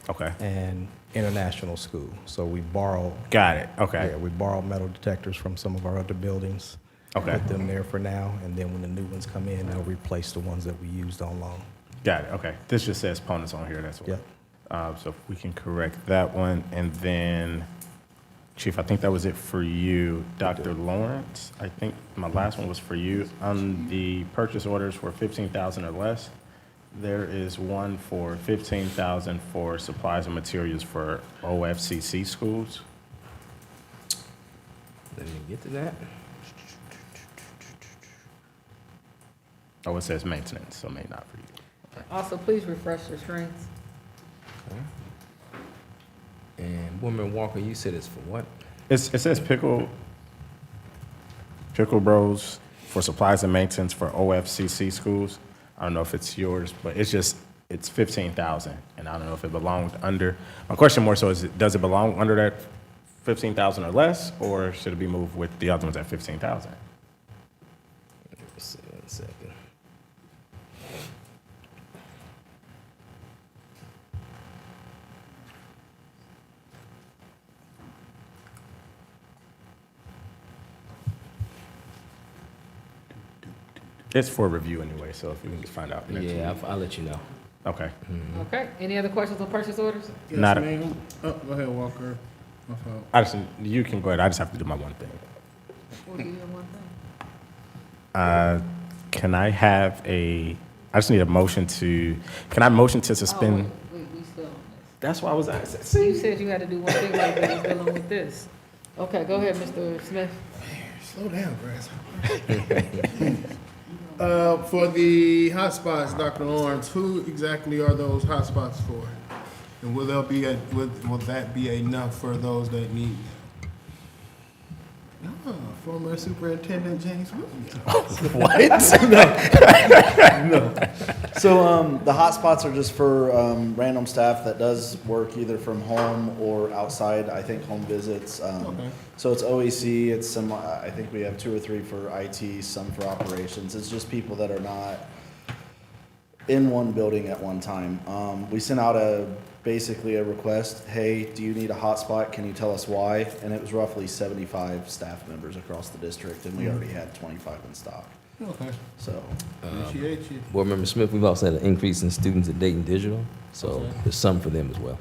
Okay. And International School. So we borrow. Got it. Okay. Yeah, we borrow metal detectors from some of our other buildings. Okay. Put them there for now, and then when the new ones come in, they'll replace the ones that we used on loan. Got it. Okay. This just says opponents on here. That's what. Yep. So if we can correct that one, and then, Chief, I think that was it for you, Dr. Lawrence. I think my last one was for you on the purchase orders for 15,000 or less. There is one for 15,000 for supplies and materials for OFCC schools. Didn't get to that. Oh, it says maintenance, so maybe not for you. Also, please refresh your screens. Okay. And Woman Walker, you said it's for what? It says Pickle Bros for supplies and maintenance for OFCC schools. I don't know if it's yours, but it's 15,000, and I don't know if it belonged under. My question more so is, does it belong under that 15,000 or less, or should it be moved with the other ones at 15,000? Let's see, 1 second. It's for review anyway, so if we can just find out. next Yeah, week. I'll let you know. Okay. Okay, any other questions on purchase orders? Yes, Not a- ma'am. Oh, go ahead, Walker. My fault. You can go ahead. I just have to do my one thing. We'll do your one thing. Can I have I just need a motion can I motion to suspend? We still on this. That's why I was asking. You said you had to do one thing like that, we're dealing with this. Okay, go ahead, Mr. Smith. Slow down, Grasshopper. For the hotspots, Dr. Lawrence, who exactly are those hotspots for? And will that be enough for those that need them? Oh, former Superintendent James Williams. No. So the hotspots are just for random staff that does work either from home or outside. I think home visits. Okay. So it's OEC. It's some. I think we have 2 or 3 for IT, some for operations. It's just people that are not in one building at one time. We sent out basically a request. Hey, do you need a hotspot? Can you tell us why? And it was roughly 75 staff members across the district, and we already had 25 in stock. Okay. So Appreciate you. Board Member Smith, we've also had an increase in students at Dayton Digital, so Okay. there's some for them as well.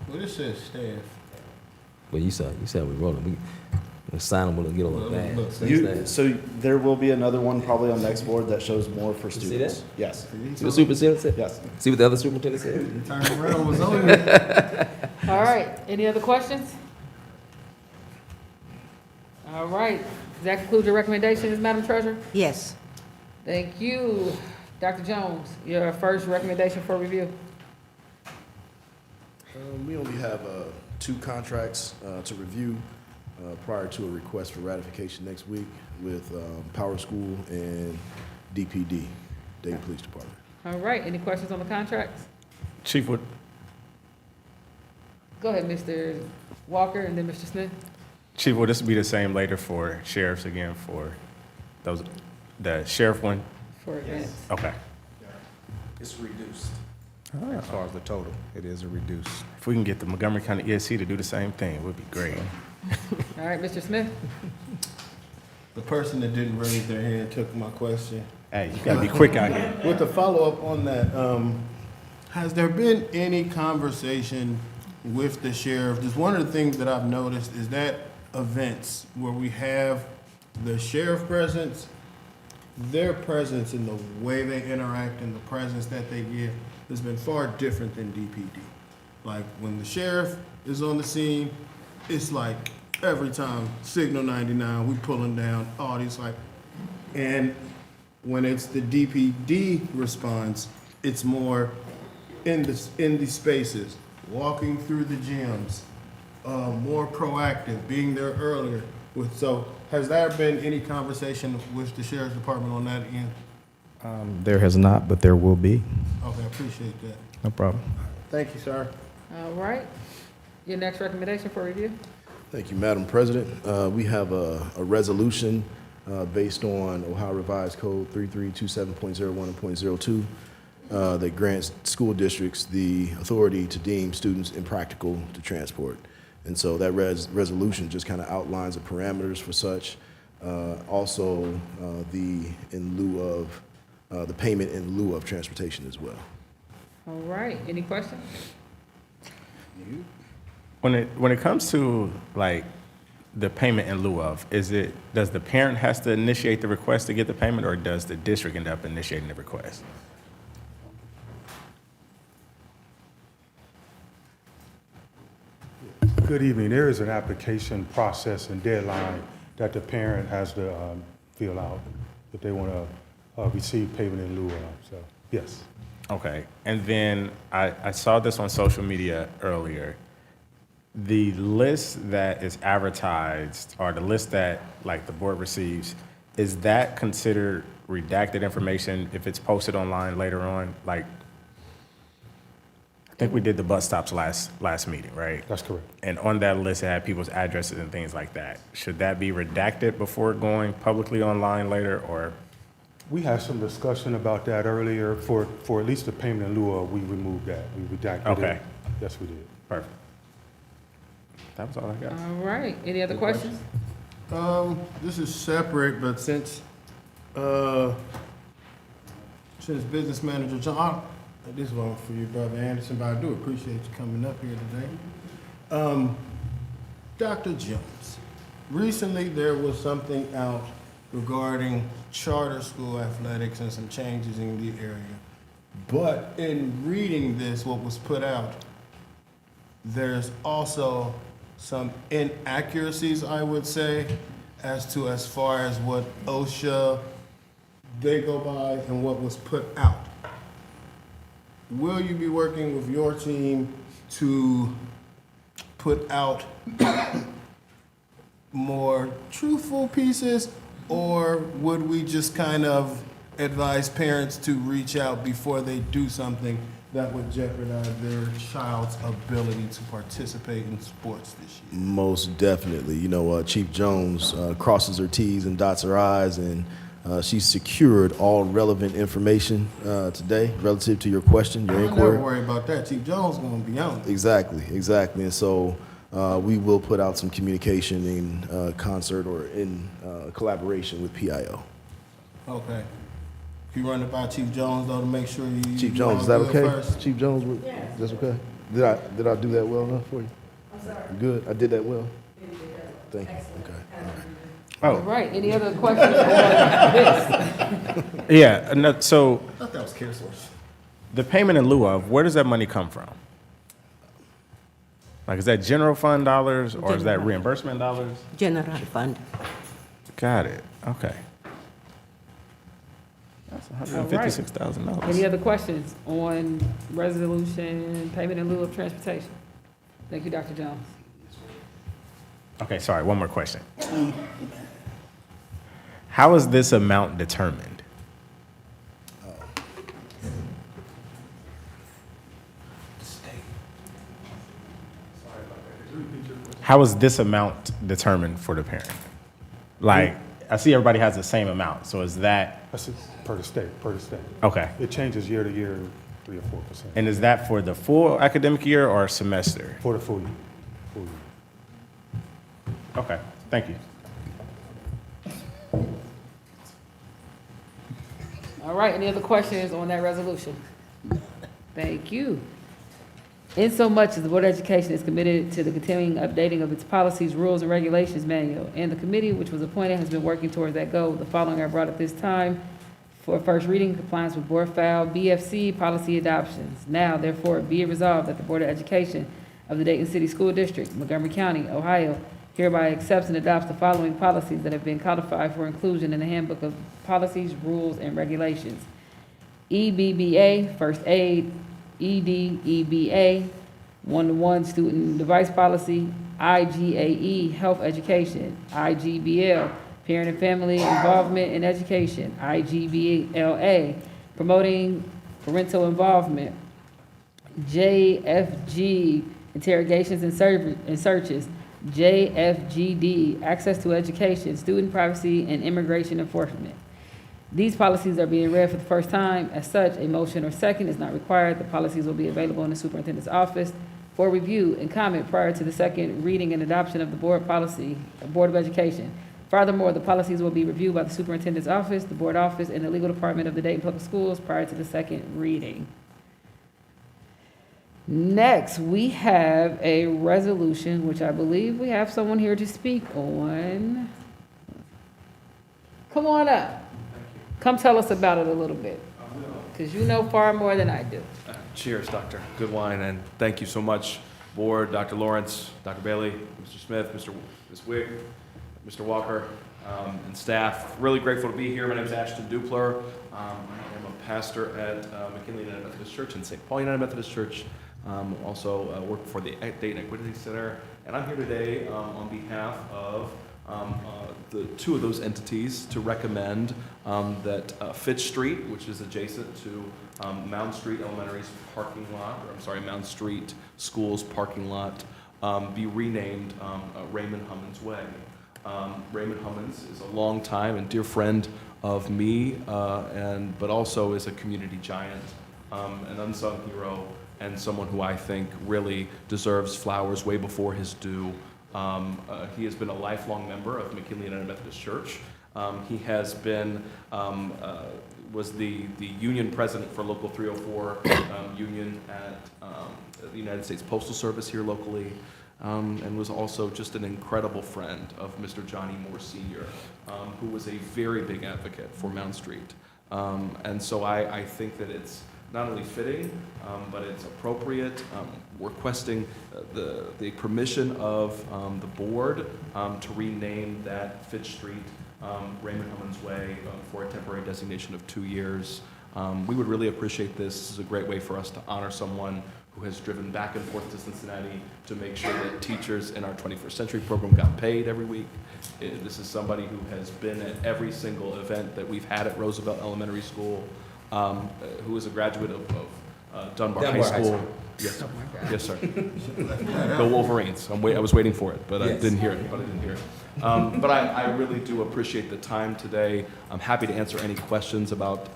Well, this says staff. But you said we're rolling. We'll sign them, we'll get all the badge. so there will be another one probably on next board that shows more for see students. that? Yes. See what superintendent said? Yes. See what the other superintendent said? Turn around was on you. All right, any other questions? All right, does that conclude your recommendations, Madam Treasurer? Yes. Thank you. Dr. Jones, your first recommendation for review. We only have 2 contracts to review prior to a request for ratification next week with Power School and DPD, Dayton Police Department. All right, any questions on the contracts? Chief, would Go ahead, Mr. Walker, and then Mr. Smith. Chief, will this be the same later for sheriffs again for the sheriff one? For events. Okay. It's reduced. As far as the total, it is a reduced. If we can get the Montgomery County ESC to do the same thing, it would be great. All right, Mr. Smith. The person that didn't raise their hand took my question. Hey, you gotta be quick out here. With the follow-up on that, has there been any conversation with the sheriff? Just one of the things that I've noticed is that events where we have the sheriff presence, their presence and the way they interact and the presence that they give has been far different than DPD. Like when the sheriff is on the scene, it's like every time Signal 99, we pulling down all these and when it's the DPD response, it's more in the spaces, walking through the gyms, more proactive, being there earlier. So has there been any conversation with the sheriff's department on that end? There has not, but there will be. Okay, I appreciate that. No problem. Thank you, sir. All right. Your next recommendation for review? Thank you, Madam President. We have a resolution based on Ohio Revised Code 3327.01 and .02 that grants school districts the authority to deem students impractical to transport. And so that resolution just kind of outlines the parameters for such. Also, the payment in lieu of transportation as well. All right. Any questions? When it comes to like the payment in lieu of, does the parent has to initiate the request to get the payment, or does the district end up initiating the request? Good evening. There is an application process and deadline that the parent has to fill out if they want to receive payment in lieu of. So, yes. Okay. And then I saw this on social media earlier. The list that is advertised, or the list that like the board receives, is that considered redacted information if it's posted online later on? Like, I think we did the bus stops last meeting, right? That's correct. And on that list, it had people's addresses and things like that. Should that be redacted before going publicly online later, or? We had some discussion about that earlier. For at least the payment in lieu of, we removed that. We redacted it. Okay. Yes, we did. Perfect. That was all I got. All right. Any other questions? This is separate, but since since Business Manager John, this one for you, Brother Anderson, but I do appreciate you coming up here today. Dr. Jones, recently there was something out regarding charter school athletics and some changes in the area. But in reading this, what was put out, there's also some inaccuracies, I would say, as far as what OSHA, they go by, and what was put out. Will you be working with your team to put out more truthful pieces, or would we just kind of advise parents to reach out before they do something that would jeopardize their child's ability to participate in sports this year? Most definitely. You know, Chief Jones crosses her T's and dots her I's, and she's secured all relevant information today relative to your question, your inquiry. Don't worry about that. Chief Jones is going to be on it. Exactly. And so we will put out some communication in concert or in collaboration with PIO. Okay. You run it by Chief Jones, though, to make sure you. Chief Jones, is that good okay? first? Chief Jones, that's okay? Did I do that well enough for you? I'm sorry. Good. I did that well. Thank you. Okay. All right, any other questions on this? Yeah, no, so I thought that was CareSource. the payment in lieu of, where does that money come from? Like, is that general fund dollars or is that General. reimbursement dollars? General fund. Got it, okay. That's $156,000. Any other questions on resolution, payment in lieu of transportation? Thank you, Dr. Jones. Okay, sorry, one more question. How is this amount determined? How is this amount determined for the parent? Like, I see everybody has the same amount, so is that, That's per the state, okay. It changes year to year, 3 or 4%. And is that for the full academic year or semester? For the full year. Okay, thank you. All right, any other questions on that resolution? Thank you. Insomuch as the Board of Education is committed to the continuing updating of its policies, rules, and regulations manual, and the committee which was appointed has been working towards that goal, the following are brought at this time for first reading, compliance with Board File BFC policy adoptions. Now, therefore, be it resolved that the Board of Education of the Dayton City School District, Montgomery County, Ohio, hereby accepts and adopts the following policies that have been codified for inclusion in the Handbook of Policies, Rules, and Regulations. EBBA, First Aid, EDEBA, One-to-One Student Device Policy, IGAE, Health Education, IGBL, Parent and Family Involvement in Education, IGBLA, Promoting Parental Involvement, JFG, Interrogations and Searches, JFGD, Access to Education, Student Privacy, and Immigration Enforcement. These policies are being read for the first time. As such, a motion or second is not required. The policies will be available in the superintendent's office for review and comment prior to the second reading and adoption of the Board of Education. Furthermore, the policies will be reviewed by the superintendent's office, the board office, and the legal department of the Dayton Public Schools prior to the second reading. Next, we have a resolution, which I believe we have someone here to speak on. Come on up. Come tell us about it a little bit, because you know far more than I do. Cheers, Dr. Goodwine, and thank you so much, Board, Dr. Lawrence, Dr. Bailey, Mr. Smith, Ms. Wick, Mr. Walker, and staff. Really grateful to be here. My name is Ashton Dupler. I am a pastor at McKinley United Methodist Church and St. Paul United Methodist Church. Also work for the Dayton Equity Center, and I'm here today on behalf of the two of those entities to recommend that Fitch Street, which is adjacent to Mound Street Elementary's parking lot, Mound Street School's parking lot, be renamed Raymond Hummons Way. Raymond Hummons is a long time and dear friend of me, but also is a community giant, an unsung hero, and someone who I think really deserves flowers way before his due. He has been a lifelong member of McKinley United Methodist Church. He has been was the union president for Local 304 union at the United States Postal Service here locally, and was also just an incredible friend of Mr. Johnny Moore Sr., who was a very big advocate for Mount Street. And so I think that it's not only fitting, but it's appropriate, requesting the permission of the board to rename that Fitch Street Raymond Hummons Way for a temporary designation of 2 years. We would really appreciate this. This is a great way for us to honor someone who has driven back and forth to Cincinnati to make sure that teachers in our 21st Century program got paid every week. This is somebody who has been at every single event that we've had at Roosevelt Elementary School, who is a graduate of Dunbar High School. Yes, sir. Yes, sir. Go Wolverines. I was waiting for it, but I didn't hear it. But I really do appreciate the time today. I'm happy to answer any questions about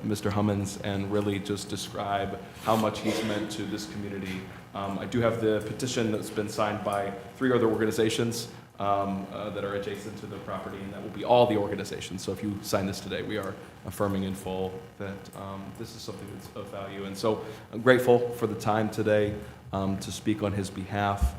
Mr. Hummons and really just describe how much he's meant to this community. I do have the petition that's been signed by 3 other organizations that are adjacent to the property, and that will be all the organizations. So if you sign this today, we are affirming in full that this is something that's of value. And so I'm grateful for the time today to speak on his behalf.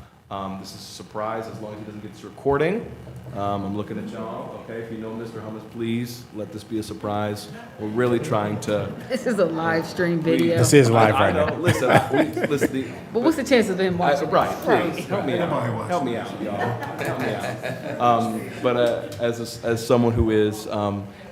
This is a surprise as long as he doesn't get this recording. I'm looking at John. Okay, if you know Mr. Hummons, please let this be a surprise. We're really trying to. This is a live stream video. This is live right now. now. Listen, but what's the chance of him watching? Right, please, help me out. Help me out, y'all. Help me out. But as someone who is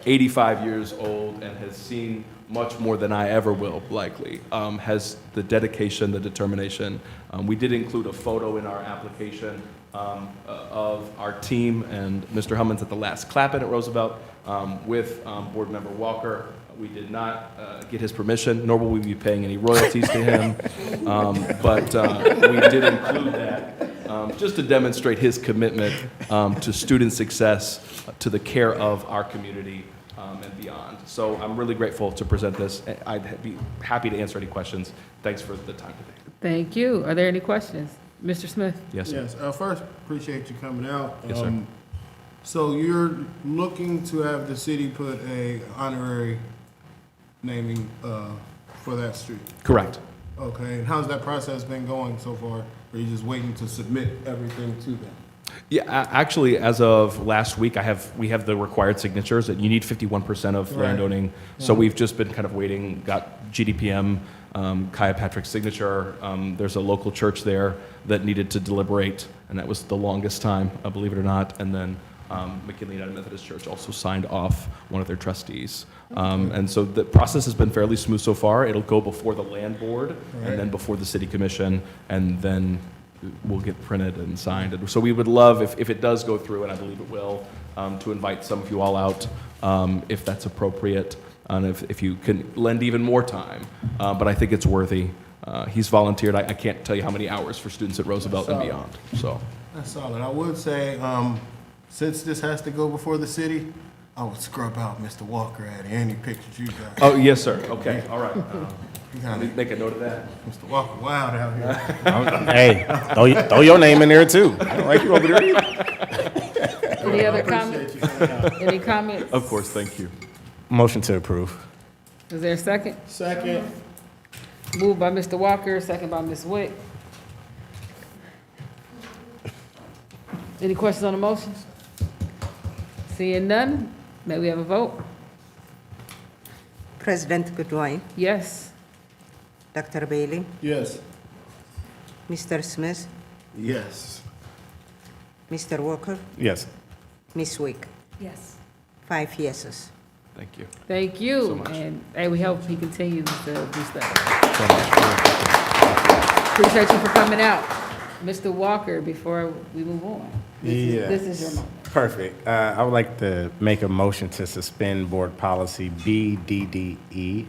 85 years old and has seen much more than I ever will, likely, has the dedication, the determination. We did include a photo in our application of our team and Mr. Hummons at the last clap-in at Roosevelt with Board Member Walker. We did not get his permission, nor will we be paying any royalties to him. But we did include that just to demonstrate his commitment to student success, to the care of our community, and beyond. So I'm really grateful to present this. I'd be happy to answer any questions. Thanks for the time today. Thank you. Are there any questions? Mr. Smith? Yes, sir. Yes, first, appreciate you coming out. Yes, sir. So you're looking to have the city put a honorary naming for that street? Correct. Okay, and how's that process been going so far? Or are you just waiting to submit everything to them? Yeah, actually, as of last week, we have the required signatures that you need 51% of landowning. So we've just been kind of waiting, got GDPM, Kaya Patrick's signature. There's a local church there that needed to deliberate, and that was the longest time, believe it or not. And then McKinley United Methodist Church also signed off, one of their trustees. And so the process has been fairly smooth so far. It'll go before the land board, and then before the city commission, and then will get printed and signed. And so we would love, if it does go through, and I believe it will, to invite some of you all out, if that's appropriate, and if you can lend even more time. But I think it's worthy. He's volunteered, I can't tell you how many hours for students at Roosevelt and beyond. So That's solid. I would say, since this has to go before the city, I would scrub out Mr. Walker at any pictures you got. Oh, yes, sir. Okay, all right. Make a note of that. Mr. Walker wild out here. Hey, throw your name in there too. I don't like you over there either. Any other comments? Any comments? Of course, thank you. Motion to approve. Is there a second? Second. Moved by Mr. Walker, second by Ms. Wick. Any questions on the motion? Seeing none, may we have a vote? President Goodwin, Yes. Dr. Bailey, Yes. Mr. Smith, Yes. Mr. Walker, Yes. Ms. Wick. Yes. 5 yeses. Thank you. Thank you. So much. And we hope he continues to do stuff. Appreciate you for coming out. Mr. Walker, before we move on. This is your moment. Perfect. I would like to make a motion to suspend board policy BDDE.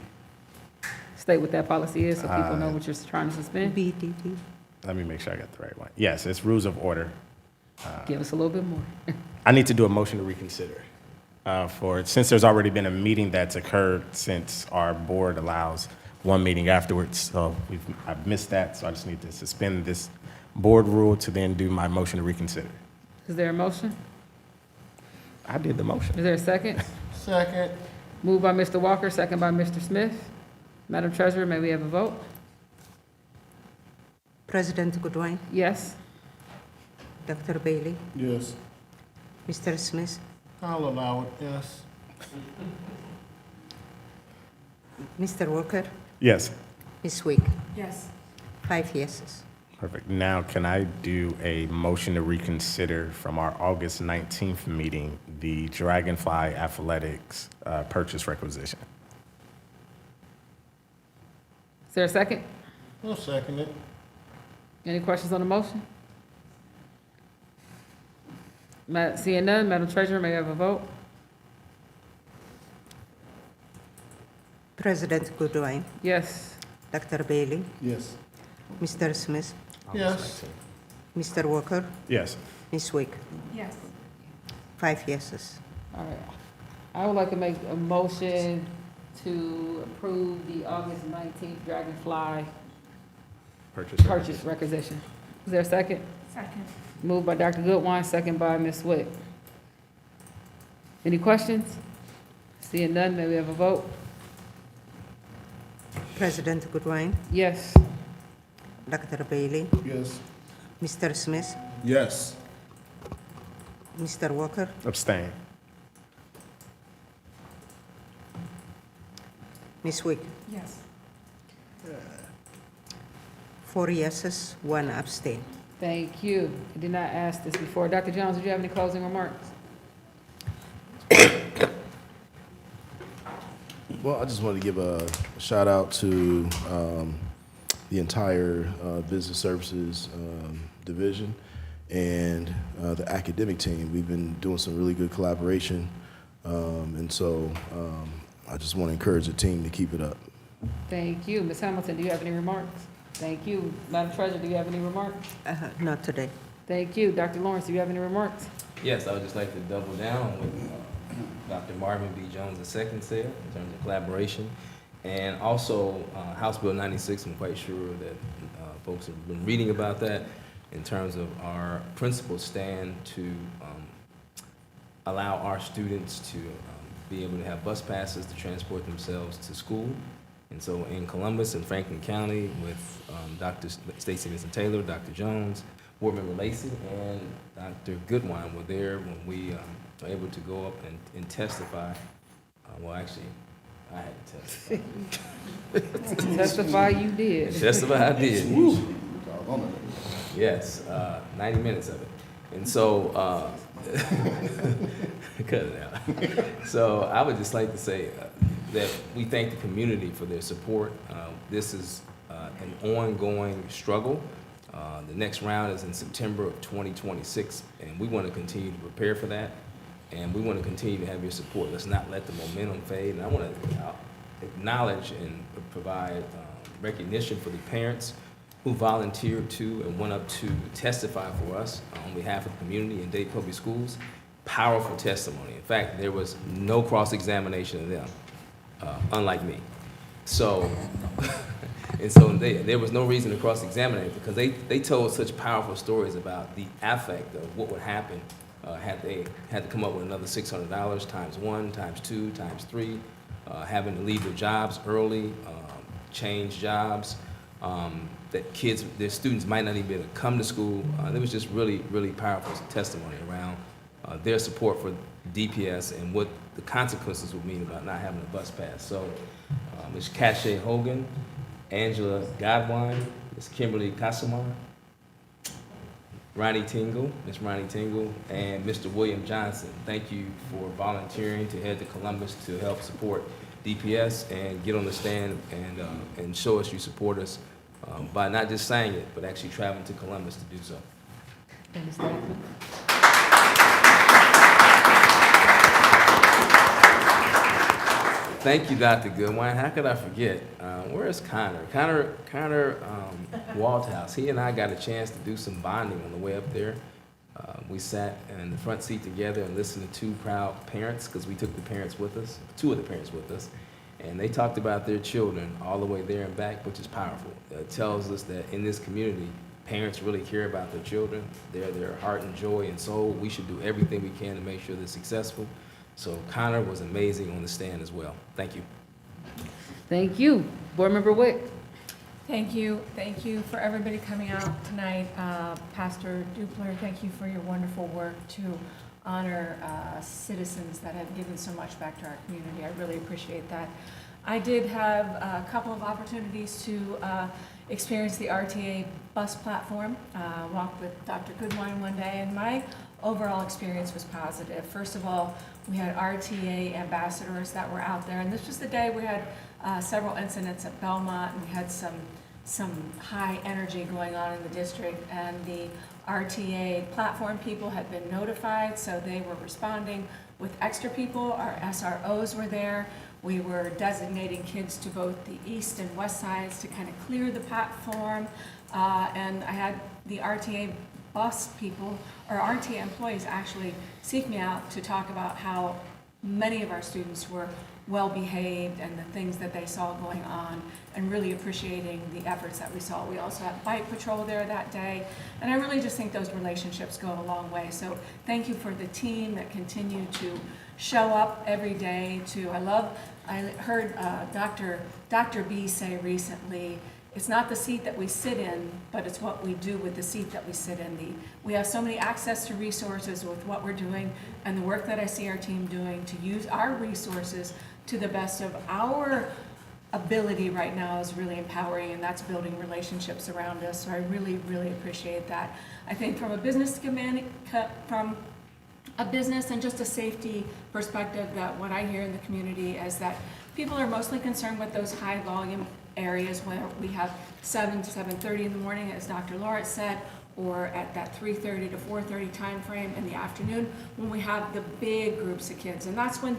State what that policy is so people know what you're trying to suspend. BDD. Let me make sure I got the right one. Yes, it's rules of order. Give us a little bit more. I need to do a motion to reconsider. Since there's already been a meeting that's occurred since our board allows one meeting afterwards. So I've missed that, so I just need to suspend this board rule to then do my motion to reconsider. Is there a motion? I did the motion. Is there a second? Second. Moved by Mr. Walker, second by Mr. Smith. Madam Treasurer, may we have a vote? President Goodwin, Yes. Dr. Bailey, Yes. Mr. Smith, I'll allow it, yes. Mr. Walker, Yes. Ms. Wick. Yes. 5 yeses. Perfect. Now, can I do a motion to reconsider from our August 19th meeting, the Dragonfly Athletics purchase requisition? Is there a second? I'll second it. Any questions on the motion? Seeing none, Madam Treasurer, may I have a vote? President Goodwin, Yes. Dr. Bailey, Yes. Mr. Smith, Yes. Mr. Walker, Yes. Ms. Wick. Yes. 5 yeses. All right. I would like to make a motion to approve the August 19th Dragonfly purchase requisition. Is there a second? Second. Moved by Dr. Goodwine, second by Ms. Wick. Any questions? Seeing none, may we have a vote? President Goodwin, Yes. Dr. Bailey, Yes. Mr. Smith, Yes. Mr. Walker, Abstain. Ms. Wick. Yes. 4 yeses, 1 abstain. Thank you. I did not ask this before. Dr. Jones, did you have any closing remarks? Well, I just wanted to give a shout out to the entire business services division and the academic team. We've been doing some really good collaboration, and so I just want to encourage the team to keep it up. Thank you. Ms. Hamilton, do you have any remarks? Thank you. Madam Treasurer, do you have any remarks? Not today. Thank you. Dr. Lawrence, do you have any remarks? Yes, I would just like to double down on what Dr. Marvin B. Jones II said in terms of collaboration. And also, House Bill 96, I'm quite sure that folks have been reading about that in terms of our principal stand to allow our students to be able to have bus passes to transport themselves to school. And so in Columbus and Franklin County with Dr. Stacey Vincent Taylor, Dr. Jones, Board Member Lacey, and Dr. Goodwine were there when we were able to go up and testify. Well, actually, I had to testify. Testify you did. Testify I did. Woo. Yes, 90 minutes of it. And so, cut it out. So I would just like to say that we thank the community for their support. This is an ongoing struggle. The next round is in September of 2026, and we want to continue to prepare for that, and we want to continue to have your support. Let's not let the momentum fade. And I want to acknowledge and provide recognition for the parents who volunteered to and went up to testify for us on behalf of the community in Dade Public Schools. Powerful testimony. In fact, there was no cross-examination of them, unlike me. So, and so there was no reason to cross-examine it because they told such powerful stories about the affect of what would happen had they had to come up with another $600 times 1, times 2, times 3, having to leave their jobs early, change jobs, that kids, their students might not even be able to come to school. There was just really, really powerful testimony around their support for DPS and what the consequences would mean about not having a bus pass. So Ms. Cache Hogan, Angela Godwine, Ms. Kimberly Casamar, Ronnie Tingle, Ms. Ronnie Tingle, and Mr. William Johnson. Thank you for volunteering to head to Columbus to help support DPS and get on the stand and show us you support us by not just saying it, but actually traveling to Columbus to do so. Thank you, Dr. Goodwine. How could I forget? Where's Connor? Connor Walthouse. He and I got a chance to do some bonding on the way up there. We sat in the front seat together and listened to two proud parents, because we took the parents with us, two of the parents with us, and they talked about their children all the way there and back, which is powerful. It tells us that in this community, parents really care about their children. They're their heart and joy and soul. We should do everything we can to make sure they're successful. So Connor was amazing on the stand as well. Thank you. Thank you. Board Member Wick. Thank you for everybody coming out tonight. Pastor Dupler, thank you for your wonderful work to honor citizens that have given so much back to our community. I really appreciate that. I did have a couple of opportunities to experience the RTA bus platform, walked with Dr. Goodwine one day, and my overall experience was positive. First of all, we had RTA ambassadors that were out there, and this was the day we had several incidents at Belmont, and we had some high energy going on in the district, and the RTA platform people had been notified, so they were responding with extra people. Our SROs were there. We were designating kids to both the east and west sides to kind of clear the platform, and I had the RTA bus people, or RTA employees actually seek me out to talk about how many of our students were well-behaved and the things that they saw going on, and really appreciating the efforts that we saw. We also had bike patrol there that day, and I really just think those relationships go a long way. So thank you for the team that continue to show up every day I heard Dr. B say recently, it's not the seat that we sit in, but it's what we do with the seat that we sit in. We have so many access to resources with what we're doing, and the work that I see our team doing to use our resources to the best of our ability right now is really empowering, and that's building relationships around us. So I really, really appreciate that. I think from a business and just a safety perspective, that what I hear in the community is that people are mostly concerned with those high volume areas where we have 7 to 7:30 in the morning, as Dr. Lawrence said, or at that 3:30 to 4:30 time frame in the afternoon when we have the big groups of kids. And that's when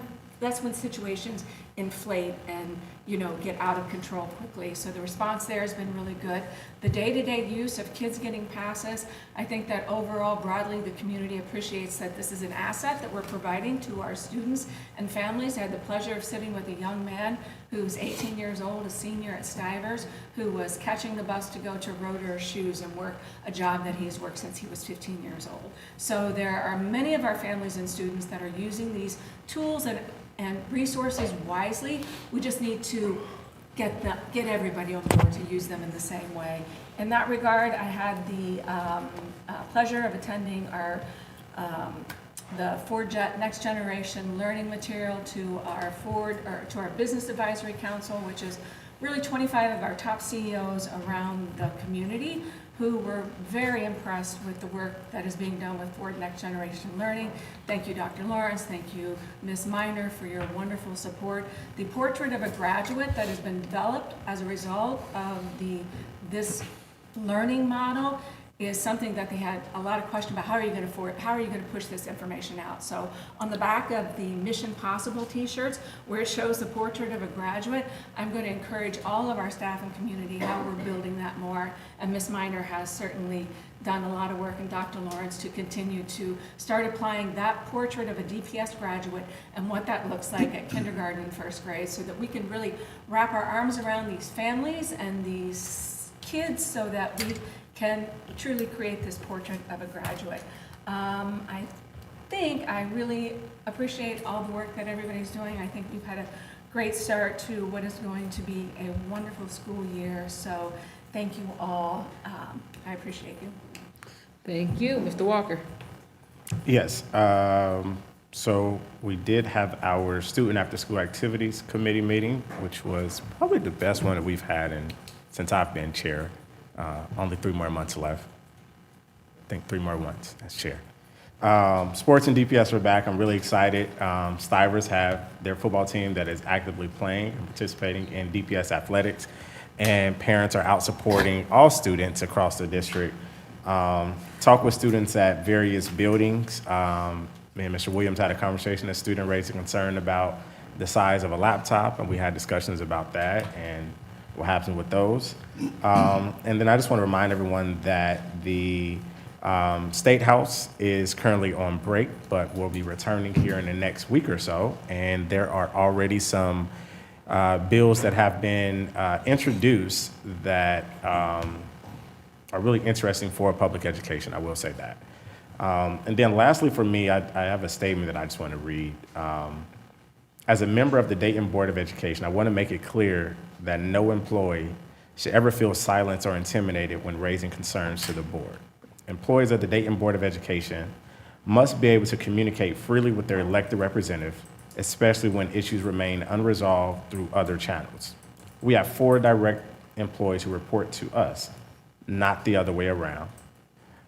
situations inflate and, get out of control quickly. So the response there has been really good. The day-to-day use of kids getting passes, I think that overall, broadly, the community appreciates that this is an asset that we're providing to our students and families. I had the pleasure of sitting with a young man who's 18 years old, a senior at Stivers, who was catching the bus to go to Rotor Shoes and work a job that he's worked since he was 15 years old. So there are many of our families and students that are using these tools and resources wisely. We just need to get everybody on board to use them in the same way. In that regard, I had the pleasure of attending the FordJet Next Generation Learning Material to our Business Advisory Council, which is really 25 of our top CEOs around the community who were very impressed with the work that is being done with Ford Next Generation Learning. Thank you, Dr. Lawrence. Thank you, Ms. Miner, for your wonderful support. The portrait of a graduate that has been developed as a result of this learning model is something that they had a lot of question about. How are you going to push this information out? So on the back of the Mission Possible t-shirts, where it shows the portrait of a graduate, I'm going to encourage all of our staff and community how we're building that more. And Ms. Miner has certainly done a lot of work, and Dr. Lawrence, to continue to start applying that portrait of a DPS graduate and what that looks like at kindergarten and first grade, so that we can really wrap our arms around these families and these kids so that we can truly create this portrait of a graduate. I think I really appreciate all the work that everybody's doing. I think we've had a great start to what is going to be a wonderful school year. So thank you all. I appreciate you. Thank you. Mr. Walker. Yes. So we did have our Student After School Activities Committee meeting, which was probably the best one that we've had since I've been chair. Only 3 more months left. I think 3 more months as chair. Sports and DPS are back. I'm really excited. Stivers have their football team that is actively playing and participating in DPS athletics, and parents are out supporting all students across the district. Talk with students at various buildings. Me and Mr. Williams had a conversation. A student raised a concern about the size of a laptop, and we had discussions about that and what happens with those. And then I just want to remind everyone that the State House is currently on break, but will be returning here in the next week or so. And there are already some bills that have been introduced that are really interesting for public education, I will say that. And then lastly for me, I have a statement that I just want to read. As a member of the Dayton Board of Education, I want to make it clear that no employee should ever feel silenced or intimidated when raising concerns to the board. Employees of the Dayton Board of Education must be able to communicate freely with their elected representative, especially when issues remain unresolved through other channels. We have 4 direct employees who report to us, not the other way around.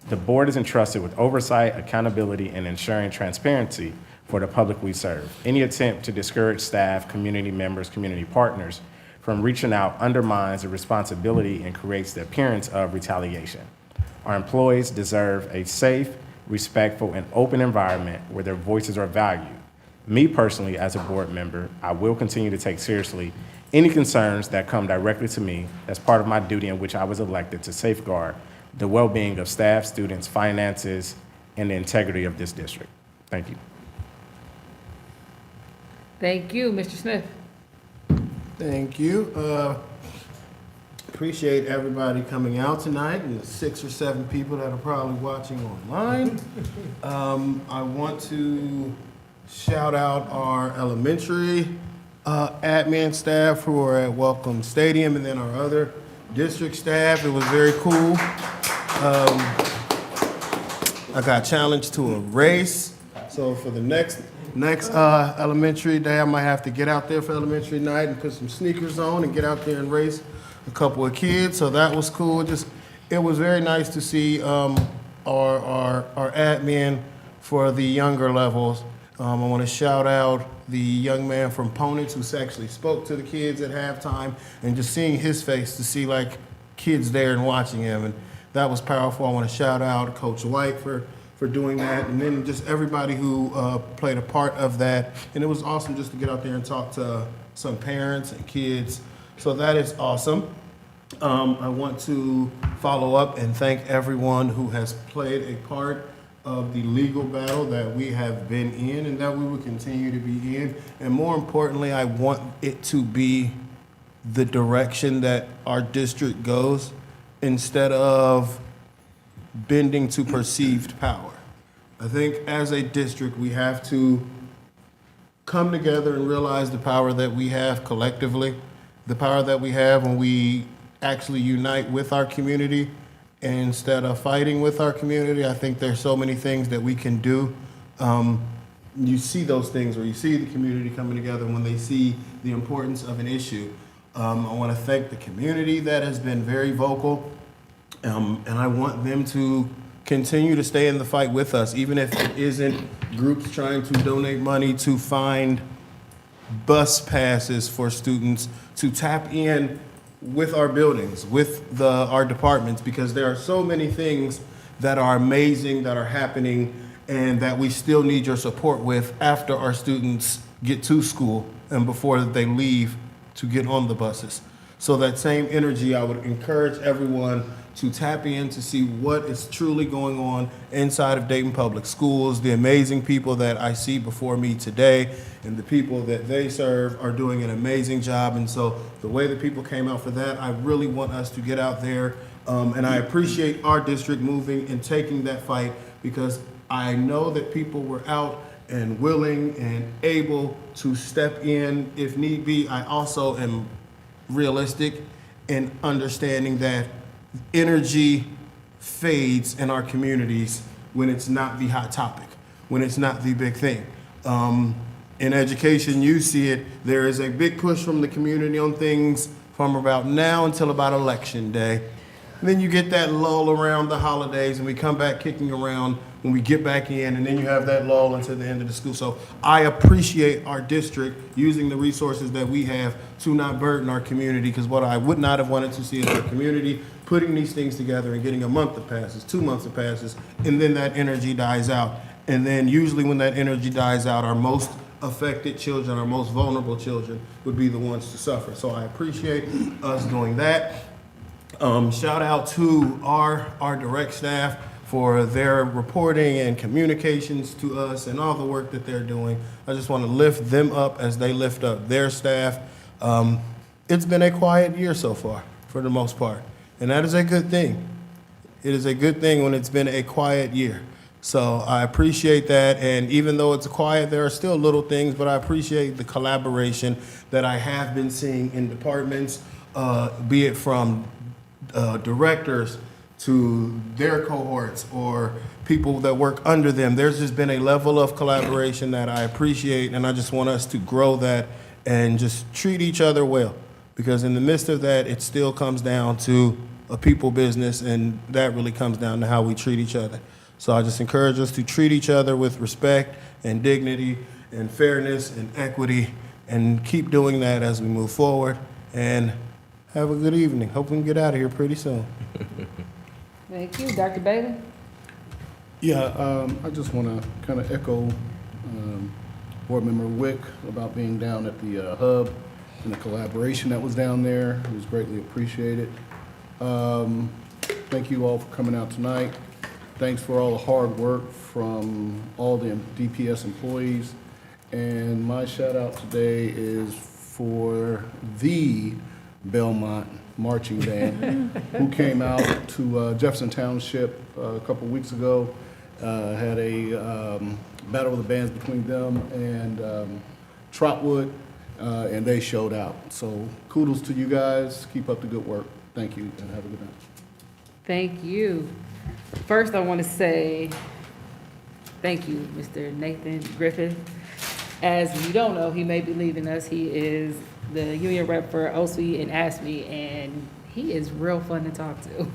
The board is entrusted with oversight, accountability, and ensuring transparency for the public we serve. Any attempt to discourage staff, community members, community partners from reaching out undermines the responsibility and creates the appearance of retaliation. Our employees deserve a safe, respectful, and open environment where their voices are valued. Me personally, as a board member, I will continue to take seriously any concerns that come directly to me as part of my duty in which I was elected to safeguard the well-being of staff, students, finances, and the integrity of this district. Thank you. Thank you, Mr. Smith. Thank you. Appreciate everybody coming out tonight and the 6 or 7 people that are probably watching online. I want to shout out our elementary admin staff who are at Welcome Stadium, and then our other district staff. It was very cool. I got challenged to a race, so for the next elementary day, I might have to get out there for elementary night and put some sneakers on and get out there and race a couple of kids. So that was cool. It was very nice to see our admin for the younger levels. I want to shout out the young man from Ponitz who actually spoke to the kids at halftime, and just seeing his face to see like kids there and watching him, and that was powerful. I want to shout out Coach White for doing that, and then just everybody who played a part of that. And it was awesome just to get out there and talk to some parents and kids. So that is awesome. I want to follow up and thank everyone who has played a part of the legal battle that we have been in and that we will continue to be in. And more importantly, I want it to be the direction that our district goes instead of bending to perceived power. I think as a district, we have to come together and realize the power that we have collectively, the power that we have when we actually unite with our community instead of fighting with our community. I think there's so many things that we can do. You see those things where you see the community coming together when they see the importance of an issue. I want to thank the community that has been very vocal, and I want them to continue to stay in the fight with us, even if it isn't groups trying to donate money to find bus passes for students, to tap in with our buildings, with our departments, because there are so many things that are amazing, that are happening, and that we still need your support with after our students get to school and before they leave to get on the buses. So that same energy, I would encourage everyone to tap in to see what is truly going on inside of Dayton Public Schools. The amazing people that I see before me today and the people that they serve are doing an amazing job. And so the way that people came out for that, I really want us to get out there. And I appreciate our district moving and taking that fight, because I know that people were out and willing and able to step in if need be. I also am realistic in understanding that energy fades in our communities when it's not the hot topic, when it's not the big thing. In education, you see it, there is a big push from the community on things from about now until about election day. And then you get that lull around the holidays, and we come back kicking around when we get back in, and then you have that lull until the end of the school. So I appreciate our district using the resources that we have to not burden our community, because what I would not have wanted to see is our community putting these things together and getting a month of passes, 2 months of passes, and then that energy dies out. And then usually when that energy dies out, our most affected children, our most vulnerable children would be the ones to suffer. So I appreciate us doing that. Shout out to our direct staff for their reporting and communications to us and all the work that they're doing. I just want to lift them up as they lift up their staff. It's been a quiet year so far, for the most part, and that is a good thing. It is a good thing when it's been a quiet year, So I appreciate that, and even though it's quiet, there are still little things, but I appreciate the collaboration that I have been seeing in departments, be it from directors to their cohorts or people that work under them. There's just been a level of collaboration that I appreciate, and I just want us to grow that and just treat each other well. Because in the midst of that, it still comes down to a people business, and that really comes down to how we treat each other. So I just encourage us to treat each other with respect and dignity and fairness and equity, and keep doing that as we move forward. And have a good evening. Hope we can get out of here pretty soon. Thank you. Dr. Bailey? Yeah, I just want to kind of echo Board Member Wick about being down at the hub and the collaboration that was down there. It was greatly appreciated. Thank you all for coming out tonight. Thanks for all the hard work from all the DPS employees. And my shout out today is for the Belmont Marching Band who came out to Jefferson Township a couple weeks ago. Had a battle of the bands between them and Trotwood, and they showed out. So kudos to you guys. Keep up the good work. Thank you, and have a good night. Thank you. First, I want to say thank you, Mr. Nathan Griffith. As you don't know, he may be leaving us. He is the union rep for OSFE and ASME, and he is real fun to talk to.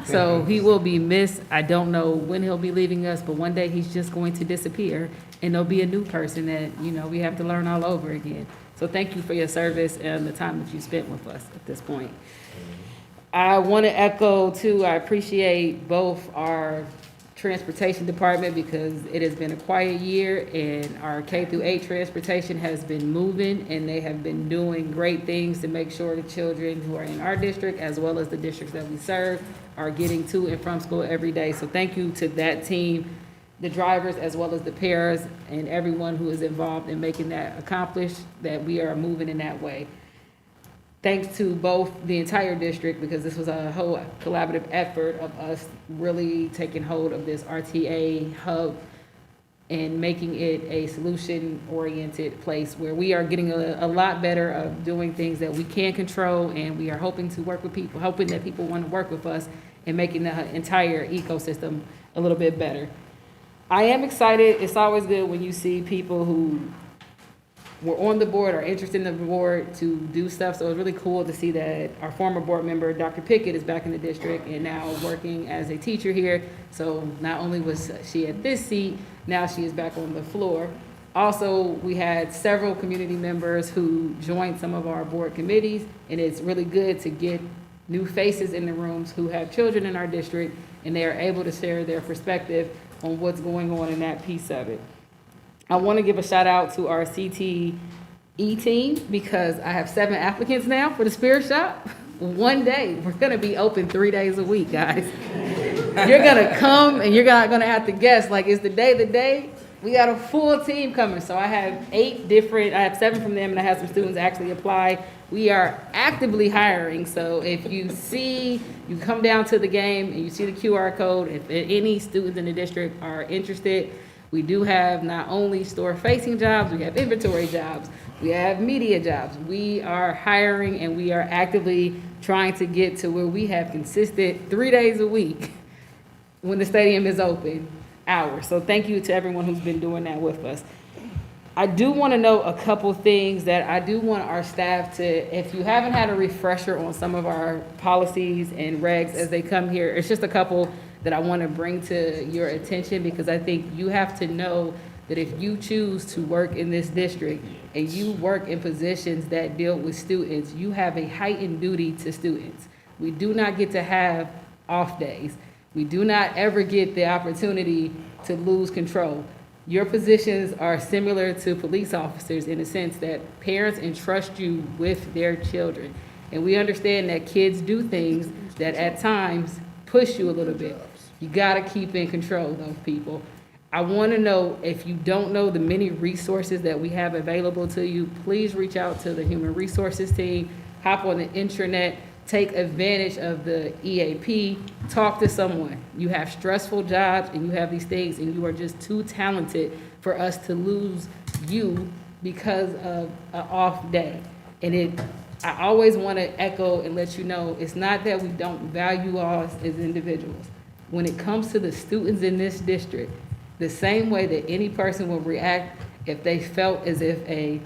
So he will be missed. I don't know when he'll be leaving us, but one day he's just going to disappear, and there'll be a new person that, you know, we have to learn all over again. So thank you for your service and the time that you spent with us at this point. I want to echo too, I appreciate both our transportation department because it has been a quiet year, and our K through 8 transportation has been moving, and they have been doing great things to make sure the children who are in our district as well as the districts that we serve are getting to and from school every day. So thank you to that team, the drivers as well as the paras, and everyone who is involved in making that accomplished, that we are moving in that way. Thanks to both the entire district, because this was a whole collaborative effort of us really taking hold of this RTA hub and making it a solution-oriented place where we are getting a lot better of doing things that we can control, and we are hoping to work with people, hoping that people want to work with us and making the entire ecosystem a little bit better. I am excited. It's always good when you see people who were on the board or interested in the board to do stuff. So it's really cool to see that our former board member, Dr. Pickett, is back in the district and now working as a teacher here. So not only was she at this seat, now she is back on the floor. Also, we had several community members who joined some of our board committees, and it's really good to get new faces in the rooms who have children in our district, and they are able to share their perspective on what's going on in that piece of it. I want to give a shout out to our CTE team because I have 7 applicants now for the Spirit Shop. One day, we're going to be open 3 days a week, guys. You're going to come and you're not going to have to guess, like, is the day? We got a full team coming. So I have 7 from them, and I have some students actually apply. We are actively hiring. So if you come down to the game and you see the QR code, if any students in the district are interested, we do have not only store-facing jobs, we have inventory jobs, we have media jobs. We are hiring, and we are actively trying to get to where we have consistent 3 days a week when the stadium is open, hours. So thank you to everyone who's been doing that with us. I do want to note a couple things that I do want our staff to, if you haven't had a refresher on some of our policies and regs as they come here, it's just a couple that I want to bring to your attention, because I think you have to know that if you choose to work in this district and you work in positions that deal with students, you have a heightened duty to students. We do not get to have off days. We do not ever get the opportunity to lose control. Your positions are similar to police officers in the sense that parents entrust you with their children. And we understand that kids do things that at times push you a little bit. You gotta keep in control, though, people. I wanna know, if you don't know the many resources that we have available to you, please reach out to the Human Resources team, hop on the intranet, take advantage of the EAP, talk to someone. You have stressful jobs and you have these things and you are just too talented for us to lose you because of an off day. And I always want to echo and let you know, it's not that we don't value all as individuals. When it comes to the students in this district, the same way that any person will react if they felt as if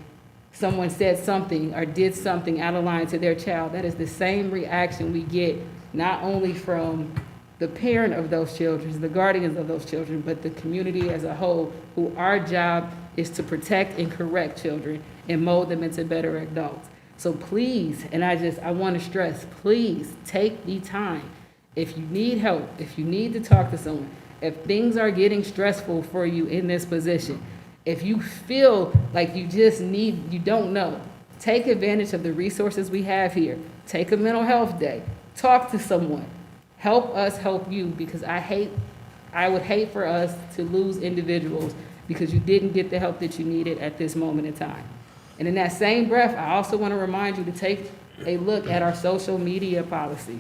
someone said something or did something out of line to their child, that is the same reaction we get not only from the parent of those children, the guardians of those children, but the community as a whole, who our job is to protect and correct children and mold them into better adults. So please, and I want to stress, please take the time. If you need help, if you need to talk to someone, if things are getting stressful for you in this position, if you feel like you don't know, take advantage of the resources we have here. Take a mental health day. Talk to someone. Help us help you, because I would hate for us to lose individuals because you didn't get the help that you needed at this moment in time. And in that same breath, I also want to remind you to take a look at our social media policy.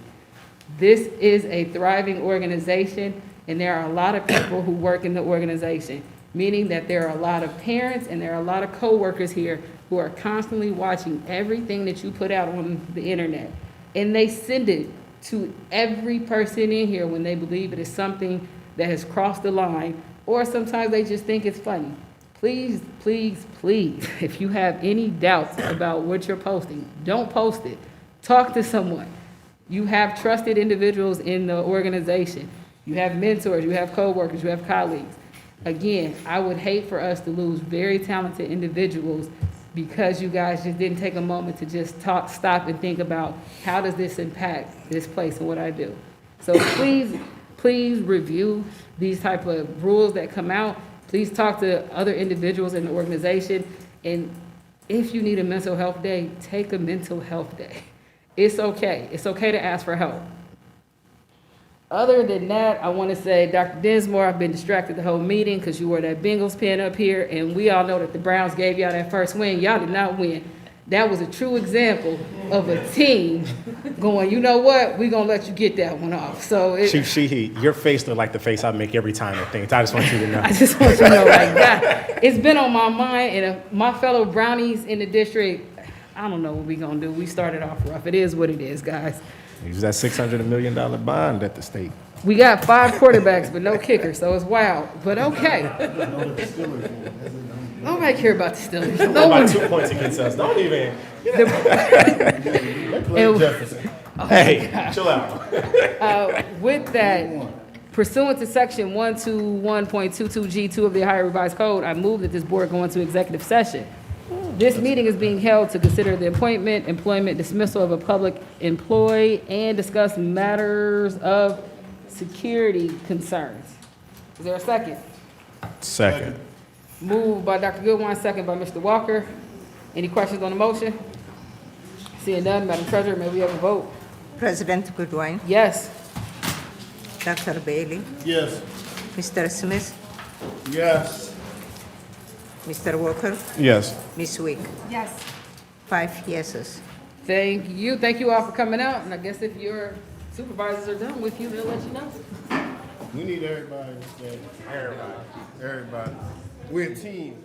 This is a thriving organization, and there are a lot of people who work in the organization, meaning that there are a lot of parents and there are a lot of coworkers here who are constantly watching everything that you put out on the internet. And they send it to every person in here when they believe it is something that has crossed the line, or sometimes they just think it's funny. Please, please, please, if you have any doubts about what you're posting, don't post it. Talk to someone. You have trusted individuals in the organization. You have mentors, you have coworkers, you have colleagues. Again, I would hate for us to lose very talented individuals because you guys just didn't take a moment to just stop and think about how does this impact this place and what I do. So please review these type of rules that come out. Please talk to other individuals in the organization. And if you need a mental health day, take a mental health day. It's okay. It's okay to ask for help. Other than that, I want to say, Dr. Dinsmore, I've been distracted the whole meeting because you wore that Bengals pin up here, and we all know that the Browns gave y'all that first win. Y'all did not win. That was a true example of a team going, you know what, we're going to let you get that one off. So your face looked like the face I make every time at things. I just want you to know. I just want you to know, like, that. It's been on my mind, and my fellow Brownies in the district, I don't know what we're going to do. We started off rough. It is what it is, guys. Use that $600 million bond at the state. We got 5 quarterbacks, but no kicker, so it's wild. But okay. Nobody care about the Steelers. No one. About 2 points against us. Don't even. Hey, chill out. With that, pursuant to section 121.22G2 of the Ohio Revised Code, I move that this board go into executive session. This meeting is being held to consider the appointment, employment, dismissal of a public employee, and discuss matters of security concerns. Is there a second? Second. Moved by Dr. Goodwine, second by Mr. Walker. Any questions on the motion? Seeing none, Madam Treasurer, may we have a vote? President Goodwine, Yes. Dr. Bailey, Yes. Mr. Smith, Yes. Mr. Walker, Yes. Ms. Wick. Yes. 5 yeses. Thank you. Thank you all for coming out. And I guess if your supervisors are done with you, they'll let you know. We need everybody to stay. Everybody. We're a team.